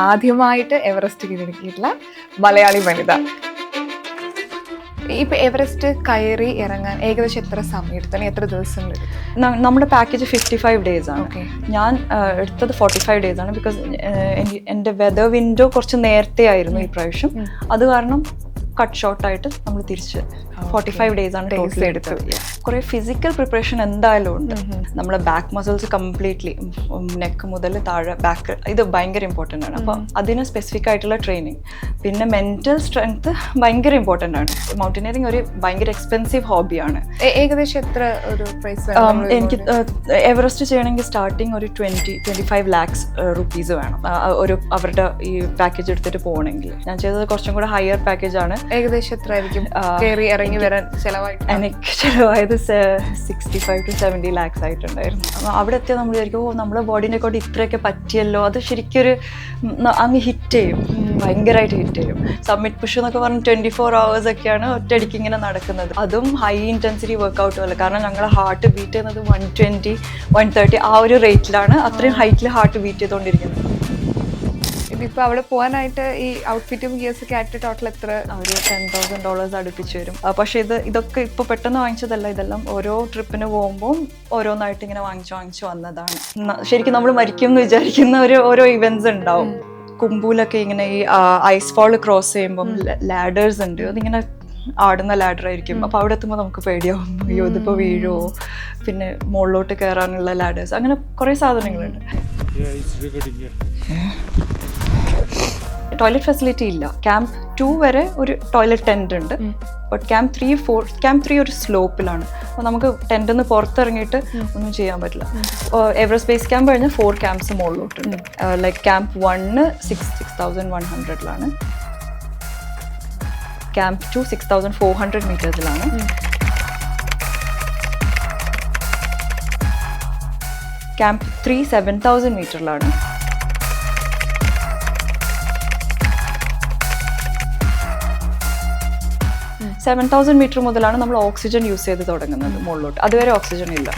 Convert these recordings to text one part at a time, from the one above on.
ആദ്യമായിട്ട് എവറസ്റ്റ് കീഴടക്കിയിട്ടുള്ള മലയാളി വനിത. ഇപ്പൊ എവറസ്റ്റ് കയറി ഇറങ്ങാൻ ഏകദേശം എത്ര സമയം എടുത്തു, അല്ലെങ്കിൽ എത്ര ദിവസങ്ങളെടുത്തു? നമ്മുടെ പാക്കേജ് 55 ഡേയ്സ് ആണ്. ഓക്കെ. ഞാൻ എടുത്തത് 45 ഡേയ്സ് ആണ്. ബിക്കോസ് എൻ്റെ വെതർ വിൻഡോ കുറച്ച് നേരത്തെ ആയിരുന്നു ഈ പ്രാവശ്യം. അത് കാരണം കട്ട് ഷോർട്ടായിട്ട് നമ്മൾ തിരിച്ച് 45 ഡേയ്സ് ആണ് ടോട്ടൽ എടുത്തത്. കുറേ ഫിസിക്കൽ പ്രിപ്പറേഷൻ എന്തായാലും ഉണ്ട്. നമ്മളെ ബാക്ക് മസിൽസ് കംപ്ലീറ്റ്ലി നെക്ക് മുതൽ താഴെ ബാക്ക്, ഇത് ഭയങ്കര ഇമ്പോർട്ടൻ്റ് ആണ്. അപ്പോൾ അതിന് സ്പെസിഫിക് ആയിട്ടുള്ള ട്രെയിനിങ്, പിന്നെ മെൻറ്റൽ സ്ട്രെങ്ത് ഭയങ്കര ഇമ്പോർട്ടൻ്റ് ആണ്. മൗണ്ടനിയറിങ് ഒരു ഭയങ്കര എക്സ്പെൻസീവ് ഹോബിയാണ്. ഏകദേശം എത്ര ഒരു പ്രൈസ്? എനിക്ക് എവറസ്റ്റ് ചെയ്യണമെങ്കിൽ സ്റ്റാർട്ടിങ് ഒരു 20-25 lakhs rupees വേണം, ഒരു അവരുടെ ഈ പാക്കേജ് എടുത്തിട്ട് പോകണമെങ്കിൽ. ഞാൻ ചെയ്തത് കുറച്ചും കൂടെ ഹയർ പാക്കേജ് ആണ്. ഏകദേശം എത്ര ആയിരിക്കും കയറി ഇറങ്ങി വരാൻ ചിലവായിട്ട്? എനിക്ക് ചിലവായത് 65-70 lakhs ആയിട്ടുണ്ടായിരുന്നു. അപ്പോൾ അവിടെ എത്തിയാൽ നമ്മൾ വിചാരിക്കും, ഓ നമ്മുടെ ബോഡീനെ കൊണ്ട് ഇത്രയൊക്കെ പറ്റിയല്ലോ. അത് ശരിക്കൊരു അങ്ങ് ഹിറ്റ് ചെയ്യും, ഭയങ്കരമായിട്ട് ഹിറ്റ് ചെയ്യും. സബ്മിറ്റ് പുഷ് എന്നൊക്കെ പറഞ്ഞ് 24 hours ഒക്കെയാണ് ഒറ്റയടിക്ക് ഇങ്ങനെ നടക്കുന്നത്. അതും ഹൈ ഇൻറ്റൻസിറ്റി വർക്കൗട്ടും അല്ല, കാരണം ഞങ്ങളുടെ ഹാർട്ട് ബീറ്റ് ചെയ്യുന്നത് 120-130 ആ ഒരു റേറ്റിലാണ്. അത്രയും ഹൈറ്റിൽ ഹാർട്ട് ബീറ്റ് ചെയ്തുകൊണ്ടിരിക്കുന്നത്. ഇതിപ്പോൾ അവിടെ പോകാനായിട്ട് ഈ ഔട്ട്ഫിറ്റും ഗിയേഴ്സൊക്കെ ആയിട്ട് ടോട്ടൽ എത്ര? ഒരു $10,000 അടുപ്പിച്ച് വരും. പക്ഷേ ഇതൊക്കെ ഇപ്പോൾ പെട്ടെന്ന് വാങ്ങിച്ചതല്ല. ഇതെല്ലാം ഓരോ ട്രിപ്പിന് പോകുമ്പോൾ ഓരോന്നായിട്ട് ഇങ്ങനെ വാങ്ങിച്ചു വന്നതാണ്. ശരിക്കും നമ്മൾ മരിക്കും എന്ന് വിചാരിക്കുന്ന ഓരോ ഇവൻറ്റ്സ് ഉണ്ടാവും. കുംബൂലൊക്കെ ഇങ്ങനെ ഈ ഐസ് ഫോൾ ക്രോസ് ചെയ്യുമ്പം ലാഡേഴ്സ് ഉണ്ട്. അതിങ്ങനെ ആടുന്ന ലാഡർ ആയിരിക്കും. അപ്പോൾ അവിടെ എത്തുമ്പോൾ നമുക്ക് പേടിയാവും, അയ്യോ ഇതിപ്പോൾ വീഴുമോ. പിന്നെ മുകളിലോട്ട് കയറാനുള്ള ലാഡേഴ്സ്, അങ്ങനെ കുറേ സാധനങ്ങളുണ്ട്. ടോയ്ലറ്റ് ഫെസിലിറ്റി ഇല്ല. ക്യാമ്പ് 2 വരെ ഒരു ടോയ്ലറ്റ് ടെൻറ്റ് ഉണ്ട്. ബട്ട് ക്യാമ്പ് 3 ഒരു സ്ലോപ്പിലാണ്. അപ്പോൾ നമുക്ക് ടെൻറ്റിൽ നിന്ന് പുറത്തിറങ്ങിയിട്ട് ഒന്നും ചെയ്യാൻ പറ്റില്ല. എവറസ്റ്റ് ബേസ് ക്യാമ്പ് കഴിഞ്ഞാൽ 4 ക്യാമ്പ്സ് മുകളിലോട്ടുണ്ട്. ലൈക്ക് ക്യാമ്പ് 1 6,100 ക്യാമ്പ് 2 6,400 മീറ്റേഴ്സിലാണ്. ക്യാമ്പ് 3 7,000 മീറ്ററിലാണ്. $7,000 മുതലാണ് നമ്മൾ ഓക്സിജൻ യൂസ് ചെയ്ത് തുടങ്ങുന്നത് മുകളിലോട്ട്. അതുവരെ ഓക്സിജൻ ഇല്ല.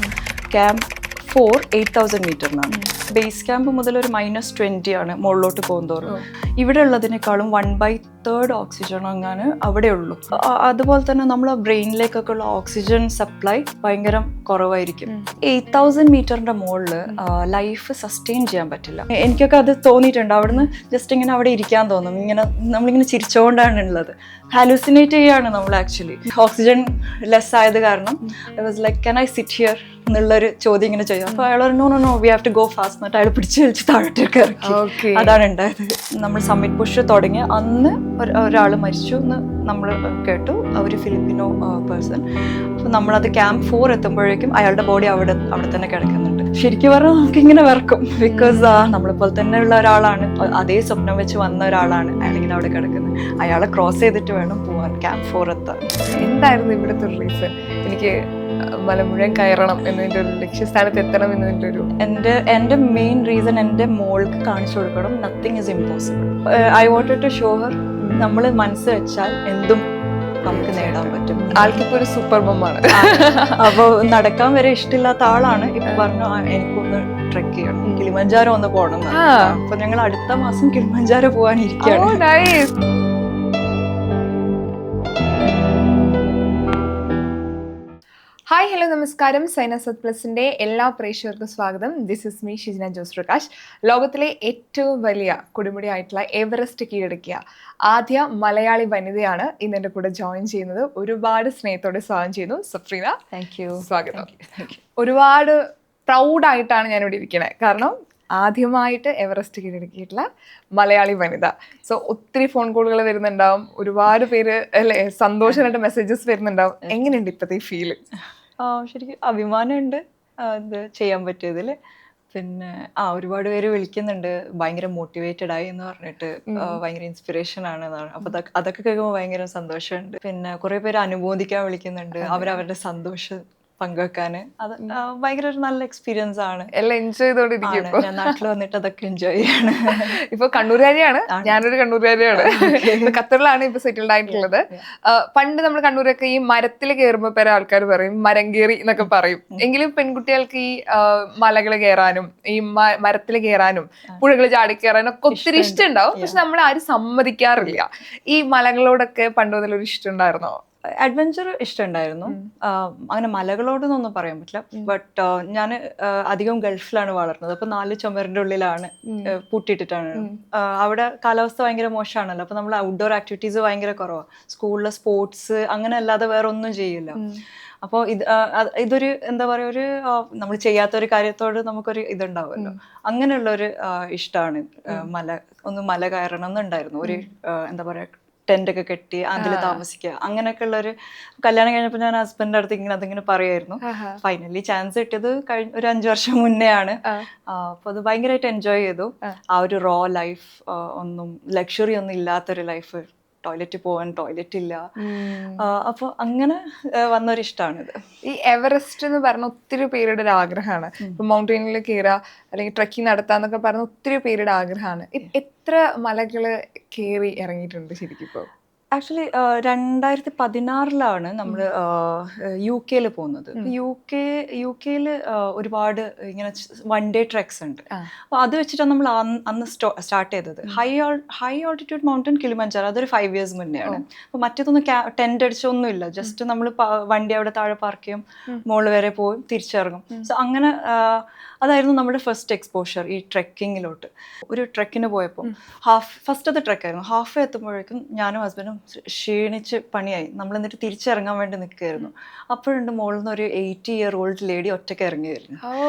ക്യാമ്പ് 4 8,000 മീറ്ററിലാണ്. ബേസ് ക്യാമ്പ് മുതൽ ഒരു -20 ആണ് മുകളിലോട്ട് പോകുന്തോറും. ഇവിടെ ഉള്ളതിനേക്കാളും 1/3 ഓക്സിജൻ അങ്ങനെ അവിടെ ഉള്ളൂ. അതുപോലെ തന്നെ നമ്മളെ ബ്രെയിനിലേക്കൊക്കെ ഉള്ള ഓക്സിജൻ സപ്ലൈ ഭയങ്കര കുറവായിരിക്കും. 8,000 മീറ്ററിന്റെ മുകളിൽ ലൈഫ് സസ്റ്റെയിൻ ചെയ്യാൻ പറ്റില്ല. എനിക്കൊക്കെ അത് തോന്നിയിട്ടുണ്ട്. അവിടുന്ന് ജസ്റ്റ് ഇങ്ങനെ അവിടെ ഇരിക്കാൻ തോന്നും. നമ്മളിങ്ങനെ ചിരിച്ചുകൊണ്ടാണ് ഉള്ളത്. ഹാലൂസിനേറ്റ് ചെയ്യാണ് നമ്മൾ ആക്ച്വലി. ഓക്സിജൻ ലെസ് ആയത് കാരണം I was like, can I sit here എന്നുള്ളൊരു ചോദ്യം ഇങ്ങനെ ചെയ്യും. അപ്പോൾ അയാൾ no we have to go fast എന്നിട്ട് അയാൾ പിടിച്ച് വലിച്ച് താഴോട്ടേക്ക് ഇറക്കി. അതാണ് ഉണ്ടായത്. നമ്മൾ സമ്മിറ്റ് പുഷ് തുടങ്ങി അന്ന് ഒരാൾ മരിച്ചു എന്ന് നമ്മൾ കേട്ടു, ഒരു ഫിലിപ്പിനോ പേഴ്സൺ. അപ്പോൾ നമ്മളത് ക്യാമ്പ് 4 എത്തുമ്പോഴേക്കും അയാളുടെ ബോഡി അവിടെ തന്നെ കിടക്കുന്നുണ്ട്. ശരിക്കും പറഞ്ഞാൽ നമുക്കിങ്ങനെ വിറക്കും. ബിക്കോസ് നമ്മളെപ്പോലെ തന്നെ ഉള്ള ഒരാളാണ്, അതേ സ്വപ്നം വെച്ച് വന്ന ഒരാളാണ് അയാളിങ്ങനെ അവിടെ കിടക്കുന്നത്. അയാളെ ക്രോസ് ചെയ്തിട്ട് വേണം പോവാൻ ക്യാമ്പ് 4 എത്താൻ. എന്തായിരുന്നു ഇവിടുത്തെ ഒരു റീസൺ? എനിക്ക് മല മുഴുവൻ കയറണം എന്നതിൻ്റെ ഒരു ലക്ഷ്യസ്ഥാനത്ത് എത്തണം എന്നതിൻ്റെ ഒരു എൻ്റെ മെയിൻ റീസൺ എൻ്റെ മോൾക്ക് കാണിച്ചു കൊടുക്കണം, nothing is impossible. I wanted to show her നമ്മൾ മനസ്സ് വെച്ചാൽ എന്തും നമുക്ക് നേടാൻ പറ്റും. ആൾക്കിപ്പോൾ ഒരു സൂപ്പർ ബൊമ്മാണ്. അപ്പോൾ നടക്കാൻ വരെ ഇഷ്ടമില്ലാത്ത ആളാണ്. ഇപ്പൊ പറഞ്ഞു എനിക്കൊന്ന് ട്രെക്ക് ചെയ്യണം, കിളിമഞ്ചാരോ ഒന്ന് പോകണം. അപ്പൊ ഞങ്ങൾ അടുത്ത മാസം കിളിമഞ്ചാരോ പോകാനിരിക്കുകയാണ്. ഹായ്, ഹലോ, നമസ്കാരം. സൈനസത് പ്ലസിന്റെ എല്ലാ പ്രേക്ഷകർക്കും സ്വാഗതം. This is me Shijina Jose Prakash. ലോകത്തിലെ ഏറ്റവും വലിയ കൊടുമുടിയായിട്ടുള്ള എവറസ്റ്റ് കീഴടക്കിയ ആദ്യ മലയാളി വനിതയാണ് ഇന്ന് എൻ്റെ കൂടെ ജോയിൻ ചെയ്യുന്നത്. ഒരുപാട് സ്നേഹത്തോടെ സ്വാഗതം ചെയ്യുന്നു സഫ്രീന. Thank you. സ്വാഗതം. ഒരുപാട് പ്രൗഡായിട്ടാണ് ഞാനിവിടെ ഇരിക്കുന്നത്. കാരണം ആദ്യമായിട്ട് എവറസ്റ്റ് കീഴടക്കിയിട്ടുള്ള മലയാളി വനിത. സോ ഒത്തിരി ഫോൺ കോളുകൾ വരുന്നുണ്ടാവും, ഒരുപാട് പേര് അല്ലേ സന്തോഷമായിട്ട് മെസ്സേജസ് വരുന്നുണ്ടാവും. എങ്ങനെയുണ്ട് ഇപ്പോഴത്തെ ഈ ഫീല്? ശരിക്കും അഭിമാനമുണ്ട് ഇത് ചെയ്യാൻ പറ്റിയതിൽ. പിന്നെ ഒരുപാട് പേര് വിളിക്കുന്നുണ്ട്, ഭയങ്കര മോട്ടിവേറ്റഡ് ആയി എന്ന് പറഞ്ഞിട്ട്, ഭയങ്കര ഇൻസ്പിറേഷൻ ആണ്. അപ്പൊ അതൊക്കെ കേൾക്കുമ്പോൾ ഭയങ്കര സന്തോഷമുണ്ട്. പിന്നെ കുറെ പേര് അനുമോദിക്കാൻ വിളിക്കുന്നുണ്ട്, അവരവരുടെ സന്തോഷം പങ്കുവെക്കാൻ. അത് ഭയങ്കര ഒരു നല്ല എക്സ്പീരിയൻസ് ആണ്. എല്ലാം എൻജോയ് ചെയ്തോണ്ടിരിക്കും. ഞാൻ നാട്ടിൽ വന്നിട്ട് അതൊക്കെ എൻജോയ് ചെയ്യാണ്. ഇപ്പൊ കണ്ണൂരുകാരിയാണ്, ഞാനൊരു കണ്ണൂരുകാരിയാണ്. ഇപ്പൊ ഖത്തറിലാണ് ഇപ്പൊ സെറ്റിൽഡ് ആയിട്ടുള്ളത്. പണ്ട് നമ്മൾ കണ്ണൂരൊക്കെ ഈ മരത്തിൽ കയറുമ്പോ പേരെ ആൾക്കാർ പറയും മരം കയറി എന്നൊക്കെ പറയും. എങ്കിലും പെൺകുട്ടികൾക്ക് ഈ മലകൾ കയറാനും ഈ മരത്തിൽ കയറാനും പുഴകൾ ചാടി കയറാനും ഒക്കെ ഒത്തിരി ഇഷ്ടം ഉണ്ടാവും. പക്ഷെ നമ്മൾ ആരും സമ്മതിക്കാറില്ല. ഈ മലകളോടൊക്കെ പണ്ട് മുതലൊരു ഇഷ്ടം ഉണ്ടായിരുന്നോ? അഡ്വഞ്ചർ ഇഷ്ടമുണ്ടായിരുന്നു. അങ്ങനെ മലകളോടൊന്നും പറയാൻ പറ്റില്ല. ബട്ട് ഞാൻ അധികം ഗൾഫിലാണ് വളർന്നത്. അപ്പൊ 4 ചുമരിന്റെ ഉള്ളിലാണ് പൂട്ടിയിട്ടിട്ടാണ്. അവിടെ കാലാവസ്ഥ ഭയങ്കര മോശമാണല്ലോ. അപ്പൊ നമ്മൾ ഔട്ട്ഡോർ ആക്ടിവിറ്റീസ് ഭയങ്കര കുറവാണ്. സ്കൂളിലെ സ്പോർട്സ് അങ്ങനെ അല്ലാതെ വേറെ ഒന്നും ചെയ്യില്ല. അപ്പോൾ ഇതൊരു എന്താ പറയുക, ഒരു നമ്മൾ ചെയ്യാത്തൊരു കാര്യത്തോട് നമുക്കൊരു ഇതുണ്ടാവുമല്ലോ. അങ്ങനെയുള്ളൊരു ഇഷ്ടമാണ്. മല കയറണം എന്നുണ്ടായിരുന്നു. ഒരു എന്താ പറയുക, ടെൻ്റൊക്കെ കെട്ടി അതിൽ താമസിക്കുക, അങ്ങനെയൊക്കെ ഉള്ളൊരു. കല്യാണം കഴിഞ്ഞപ്പോൾ ഞാൻ ഹസ്ബൻഡിൻ്റെ അടുത്ത് അതിങ്ങനെ പറയായിരുന്നു. ഫൈനലി ചാൻസ് കിട്ടിയത് ഒരു 5 വർഷം മുന്നേ ആണ്. അപ്പോൾ അത് ഭയങ്കരമായിട്ട് എൻജോയ് ചെയ്തു. ആ ഒരു റോ ലൈഫ്, ഒന്നും ലക്ഷറി ഒന്നും ഇല്ലാത്തൊരു ലൈഫ്. ടോയ്ലറ്റിൽ പോകാൻ ടോയ്ലറ്റ് ഇല്ല. അപ്പോൾ അങ്ങനെ വന്നൊരു ഇഷ്ടമാണിത്. ഈ എവറസ്റ്റ് എന്ന് പറഞ്ഞ ഒത്തിരി പേരുടെ ഒരു ആഗ്രഹമാണ്. ഇപ്പൊ മൗണ്ടൈനിൽ കയറുക അല്ലെങ്കിൽ ട്രക്കിംഗ് നടത്താന്നൊക്കെ പറഞ്ഞ ഒത്തിരി പേരുടെ ആഗ്രഹമാണ്. എത്ര മലകള് കയറി ഇറങ്ങിയിട്ടുണ്ട് ശരിക്കും ഇപ്പോൾ? ആക്ച്വലി 2016 നമ്മൾ UK പോകുന്നത്. യു കെയിൽ ഒരുപാട് ഇങ്ങനെ 1 day ട്രെക്സ് ഉണ്ട്. അപ്പോൾ അത് വെച്ചിട്ടാണ് നമ്മൾ അന്ന് സ്റ്റാർട്ട് ചെയ്തത്. ഹൈ ഓൾട്ടിറ്റ്യൂഡ് മൗണ്ടൻ കിളിമഞ്ചാരോ, അതൊരു 5 years മുന്നെയാണ്. അപ്പോൾ മറ്റേതൊന്നും ടെൻ്റ് അടിച്ചൊന്നുമില്ല. ജസ്റ്റ് നമ്മൾ വണ്ടി അവിടെ താഴെ പാർക്ക് ചെയ്യും, മുകളിൽ വരെ പോകും, തിരിച്ചിറങ്ങും. സോ അങ്ങനെ അതായിരുന്നു നമ്മുടെ ഫസ്റ്റ് എക്സ്പോഷർ ഈ ട്രെക്കിങ്ങിലോട്ട്. ഒരു ട്രെക്കിന് പോയപ്പോൾ ഫസ്റ്റത്തെ ട്രെക്കായിരുന്നു. ഹാഫ് എത്തുമ്പോഴേക്കും ഞാനും ഹസ്ബൻഡും ക്ഷീണിച്ച് പണിയായി. നമ്മൾ എന്നിട്ട് തിരിച്ചിറങ്ങാൻ വേണ്ടി നിൽക്കുകയായിരുന്നു. അപ്പോഴുണ്ട് മുകളിൽ നിന്ന് ഒരു 80-year-old ലേഡി ഒറ്റയ്ക്ക് ഇറങ്ങി വരുന്നു.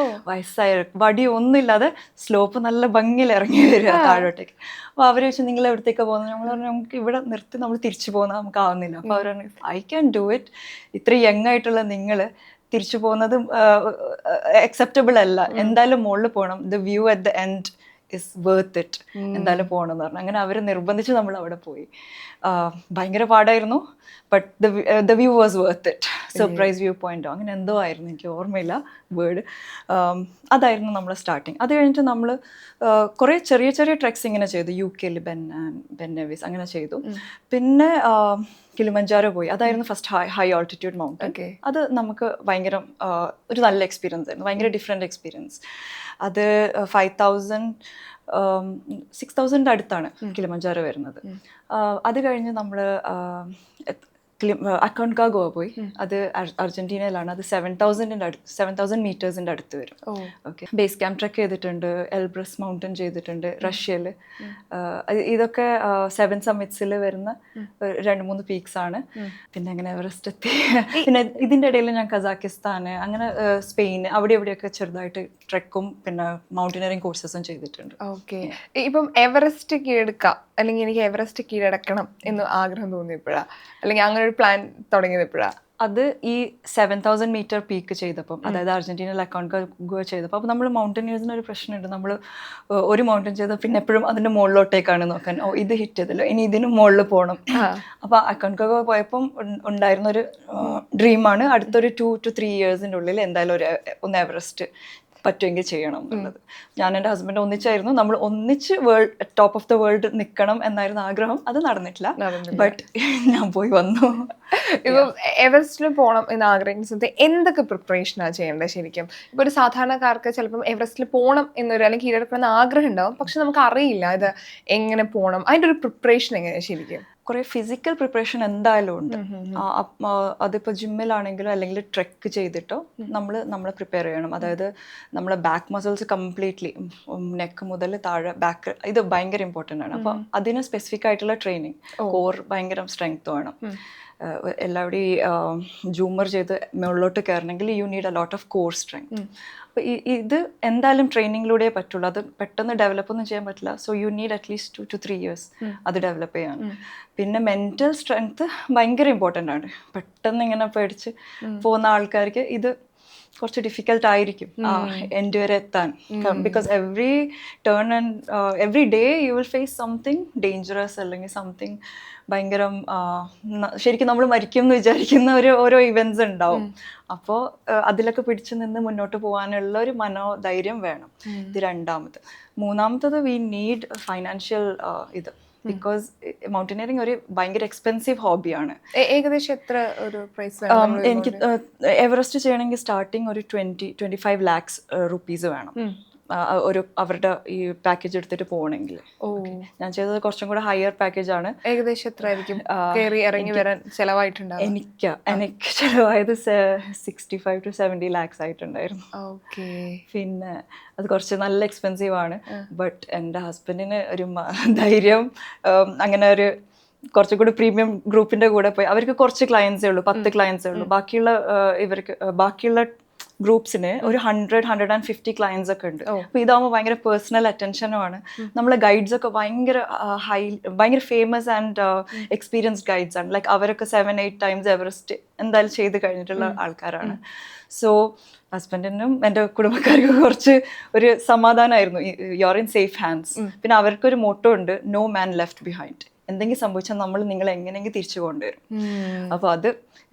വയസ്സായ വടി ഒന്നുമില്ലാതെ സ്ലോപ്പ് നല്ല ഭംഗിയിൽ ഇറങ്ങി വരിക താഴോട്ടേക്ക്. അപ്പോൾ അവർ വെച്ച് നിങ്ങൾ എവിടത്തേക്കാണ് പോകുന്നത്? നമ്മൾ പറഞ്ഞു നമുക്ക് ഇവിടെ നിർത്തി നമ്മൾ തിരിച്ചു പോകുന്നത് നമുക്കാവുന്നില്ല. അപ്പോൾ അവർ പറഞ്ഞു ഐ ക്യാൻ ഡു ഇറ്റ്. ഇത്ര യങ് ആയിട്ടുള്ള നിങ്ങൾ തിരിച്ചു പോകുന്നത് അക്സെപ്റ്റബിൾ അല്ല, എന്തായാലും മുകളിൽ പോകണം. The view at the end is worth it, എന്തായാലും പോകണം എന്ന് പറഞ്ഞു. അങ്ങനെ അവർ നിർബന്ധിച്ച് നമ്മൾ അവിടെ പോയി. ഭയങ്കര പാടായിരുന്നു, but the view was worth it. Surprise view പോയിന്റോ അങ്ങനെ എന്തോ ആയിരുന്നു, എനിക്ക് ഓർമ്മയില്ല വേർഡ്. അതായിരുന്നു നമ്മളെ സ്റ്റാർട്ടിങ്. അത് കഴിഞ്ഞിട്ട് നമ്മൾ കുറേ ചെറിയ ചെറിയ ട്രെക്സ് ഇങ്ങനെ ചെയ്തു. UK ബെൻ നെവീസ് അങ്ങനെ ചെയ്തു. പിന്നെ കിളിമഞ്ചാരോ പോയി. അതായിരുന്നു ഫസ്റ്റ് ഹൈ ഓൾട്ടിറ്റ്യൂഡ് മൗണ്ടൻ. അത് നമുക്ക് ഭയങ്കര ഒരു നല്ല എക്സ്പീരിയൻസ് ആയിരുന്നു. ഭയങ്കര ഡിഫറെൻറ്റ് എക്സ്പീരിയൻസ്. അത് 6,000 അടുത്താണ് കിളിമഞ്ചാരോ വരുന്നത്. അത് കഴിഞ്ഞ് നമ്മൾ അക്കോൺകാഗോ പോയി. അത് അർജന്റീനയിലാണ്. അത് 7,000 മീറ്റേഴ്സിൻ്റെ അടുത്ത് വരും. ഓക്കെ. ബേസ് ക്യാമ്പ് ട്രെക്ക് ചെയ്തിട്ടുണ്ട്, എൽബ്രസ് മൗണ്ടൻ ചെയ്തിട്ടുണ്ട് റഷ്യയിൽ. ഇതൊക്കെ 7 സമ്മിറ്റ്സിൽ വരുന്ന 2-3 പീക്സ് ആണ്. പിന്നെ അങ്ങനെ എവറസ്റ്റ് എത്തി. പിന്നെ ഇതിൻ്റെ ഇടയിൽ ഞാൻ കസാക്കിസ്ഥാൻ, അങ്ങനെ സ്പെയിൻ, അവിടെ എവിടെയൊക്കെ ചെറുതായിട്ട് ട്രെക്കും പിന്നെ മൗണ്ടനറിങ് കോഴ്സസും ചെയ്തിട്ടുണ്ട്. ഓക്കെ. ഇപ്പം എവറസ്റ്റ് കീഴടക്കാം അല്ലെങ്കിൽ എനിക്ക് എവറസ്റ്റ് കീഴടക്കണം എന്ന് ആഗ്രഹം തോന്നിയപ്പോഴാണ്, അല്ലെങ്കിൽ അങ്ങനെ ഒരു പ്ലാൻ തുടങ്ങിയത് എപ്പോഴാണ്? അത് ഈ 7,000 മീറ്റർ പീക്ക് ചെയ്തപ്പം, അതായത് അർജന്റീനയിൽ അക്കോൺകാഗോ ചെയ്തപ്പോൾ. അപ്പോൾ നമ്മൾ മൗണ്ടനിയേഴ്സിന് ഒരു പ്രശ്നമുണ്ട്. നമ്മൾ ഒരു മൗണ്ടൻ ചെയ്താൽ പിന്നെ എപ്പോഴും അതിൻ്റെ മുകളിലോട്ടേക്കാണ് നോക്കാൻ. ഇത് ഹിറ്റ് ചെയ്തല്ലോ, ഇനി ഇതിനും മുകളിൽ പോകണം. അപ്പോൾ അക്കോൺകാഗോ പോയപ്പം ഉണ്ടായിരുന്നൊരു ഡ്രീമാണ് അടുത്തൊരു 2 to 3 yearsൻ്റെ ഉള്ളിൽ എന്തായാലും ഒന്ന് എവറസ്റ്റ് പറ്റുമെങ്കിൽ ചെയ്യണം എന്നുള്ളത്. ഞാൻ എൻ്റെ ഹസ്ബൻഡ് ഒന്നിച്ചായിരുന്നു. നമ്മൾ ഒന്നിച്ച് ടോപ്പ് ഓഫ് ദ വേൾഡ് നിൽക്കണം എന്നായിരുന്നു ആഗ്രഹം. അത് നടന്നിട്ടില്ല, ബട്ട് ഞാൻ പോയി വന്നു. ഇപ്പം എവറസ്റ്റിൽ പോകണം എന്ന് ആഗ്രഹിക്കുന്ന സമയത്ത് എന്തൊക്കെ പ്രിപ്പറേഷനാണ് ചെയ്യേണ്ടത് ശരിക്കും? ഇപ്പോൾ ഒരു സാധാരണക്കാർക്ക് ചിലപ്പം എവറസ്റ്റിൽ പോകണം എന്നൊരു അല്ലെങ്കിൽ കീഴടക്കണം എന്ന് ആഗ്രഹം ഉണ്ടാവും, പക്ഷെ നമുക്ക് അറിയില്ല ഇത് എങ്ങനെ പോകണം, അതിൻ്റെ ഒരു പ്രിപ്പറേഷൻ എങ്ങനെയാണ് ശരിക്കും? കുറേ ഫിസിക്കൽ പ്രിപ്പറേഷൻ എന്തായാലും ഉണ്ട്. അതിപ്പോൾ ജിമ്മിലാണെങ്കിലും അല്ലെങ്കിൽ ട്രെക്ക് ചെയ്തിട്ടോ നമ്മളെ പ്രിപ്പയർ ചെയ്യണം. അതായത് നമ്മളെ ബാക്ക് മസിൽസ് കംപ്ലീറ്റ്ലി നെക്ക് മുതൽ താഴെ ബാക്ക്, ഇത് ഭയങ്കര ഇമ്പോർട്ടൻ്റ് ആണ്. അപ്പോൾ അതിന് സ്പെസിഫിക് ആയിട്ടുള്ള ട്രെയിനിങ്, കോർ ഭയങ്കര സ്ട്രെങ്ത് വേണം. എല്ലാവരുടെയും ജൂമർ ചെയ്ത് മുകളിലോട്ട് കയറണമെങ്കിൽ you need a lot of core strength. അപ്പോൾ ഇത് എന്തായാലും ട്രെയിനിങ്ങിലൂടെ പറ്റുള്ളൂ. അത് പെട്ടെന്ന് ഡെവലപ്പ് ഒന്നും ചെയ്യാൻ പറ്റില്ല. So you need at least 2 to 3 years അത് ഡെവലപ്പ് ചെയ്യാൻ. പിന്നെ മെൻറ്റൽ സ്ട്രെങ്ത് ഭയങ്കര ഇമ്പോർട്ടൻ്റ് ആണ്. പെട്ടെന്ന് ഇങ്ങനെ പേടിച്ച് പോകുന്ന ആൾക്കാർക്ക് ഇത് കുറച്ച് ഡിഫിക്കൽട്ട് ആയിരിക്കും എൻ്റെ വരെ എത്താൻ. Because every turn and every day you will face something dangerous അല്ലെങ്കിൽ സംതിങ് ഭയങ്കരം ശരിക്കും നമ്മൾ മരിക്കും എന്ന് വിചാരിക്കുന്ന ഓരോ ഇവൻറ്റ്സ് ഉണ്ടാവും. അപ്പോൾ അതിലൊക്കെ പിടിച്ചു നിന്ന് മുന്നോട്ട് പോകാനുള്ള ഒരു മനോധൈര്യം വേണം. ഇത് രണ്ടാമത്. മൂന്നാമത്തത് വി നീഡ് ഫൈനാൻഷ്യൽ ഇത്. ബിക്കോസ് മൗണ്ടനിയറിങ് ഒരു ഭയങ്കര എക്സ്പെൻസീവ് ഹോബിയാണ്. ഏകദേശം എത്ര ഒരു പ്രൈസ്? എനിക്ക് എവറസ്റ്റ് ചെയ്യണമെങ്കിൽ സ്റ്റാർട്ടിങ് ഒരു 25 lakhs rupees വേണം ഒരു അവരുടെ ഈ പാക്കേജ് എടുത്തിട്ട് പോകണമെങ്കിൽ. ഞാൻ ചെയ്തത് കുറച്ചും കൂടെ ഹയർ പാക്കേജ് ആണ്. ഏകദേശം എത്ര ആയിരിക്കും കയറി ഇറങ്ങി വരാൻ ചെലവായിട്ടുണ്ട്? എനിക്ക് ചെലവായത് 65 to 70 lakhs ആയിട്ടുണ്ടായിരുന്നു. പിന്നെ അത് കുറച്ച് നല്ല എക്സ്പെൻസീവ് ആണ്. ബട്ട് എൻ്റെ ഹസ്ബൻഡിന് ഒരു ധൈര്യം, അങ്ങനെ ഒരു കുറച്ചും കൂടി പ്രീമിയം ഗ്രൂപ്പിന്റെ കൂടെ പോയി. അവർക്ക് കുറച്ച് ക്ലയൻസേ ഉള്ളൂ, 10 ക്ലയൻസേ ഉള്ളൂ. ബാക്കിയുള്ള ഗ്രൂപ്പ്സിന് ഒരു 100-150 ക്ലയൻസ് ഒക്കെ ഉണ്ട്. അപ്പോൾ ഇതാകുമ്പോൾ ഭയങ്കര പേഴ്സണൽ അറ്റൻഷനുമാണ്. നമ്മളെ ഗൈഡ്സ് ഒക്കെ ഭയങ്കര ഫേമസ് ആൻഡ് എക്സ്പീരിയൻസ്ഡ് ഗൈഡ്സ് ആണ്. ലൈക്ക് അവരൊക്കെ 7-8 times എവറസ്റ്റ് എന്തായാലും ചെയ്ത് കഴിഞ്ഞിട്ടുള്ള ആൾക്കാരാണ്. സോ ഹസ്ബൻഡിനും എൻ്റെ കുടുംബക്കാർക്കും കുറച്ച് ഒരു സമാധാനമായിരുന്നു, you are in safe hands. പിന്നെ അവർക്കൊരു മോട്ടോ ഉണ്ട്, നോ മാൻ ലെഫ്റ്റ് ബിഹൈൻഡ്. എന്തെങ്കിലും സംഭവിച്ചാൽ നമ്മൾ നിങ്ങളെ എങ്ങനെയെങ്കിലും തിരിച്ചു കൊണ്ടുവരും. അപ്പോൾ അത്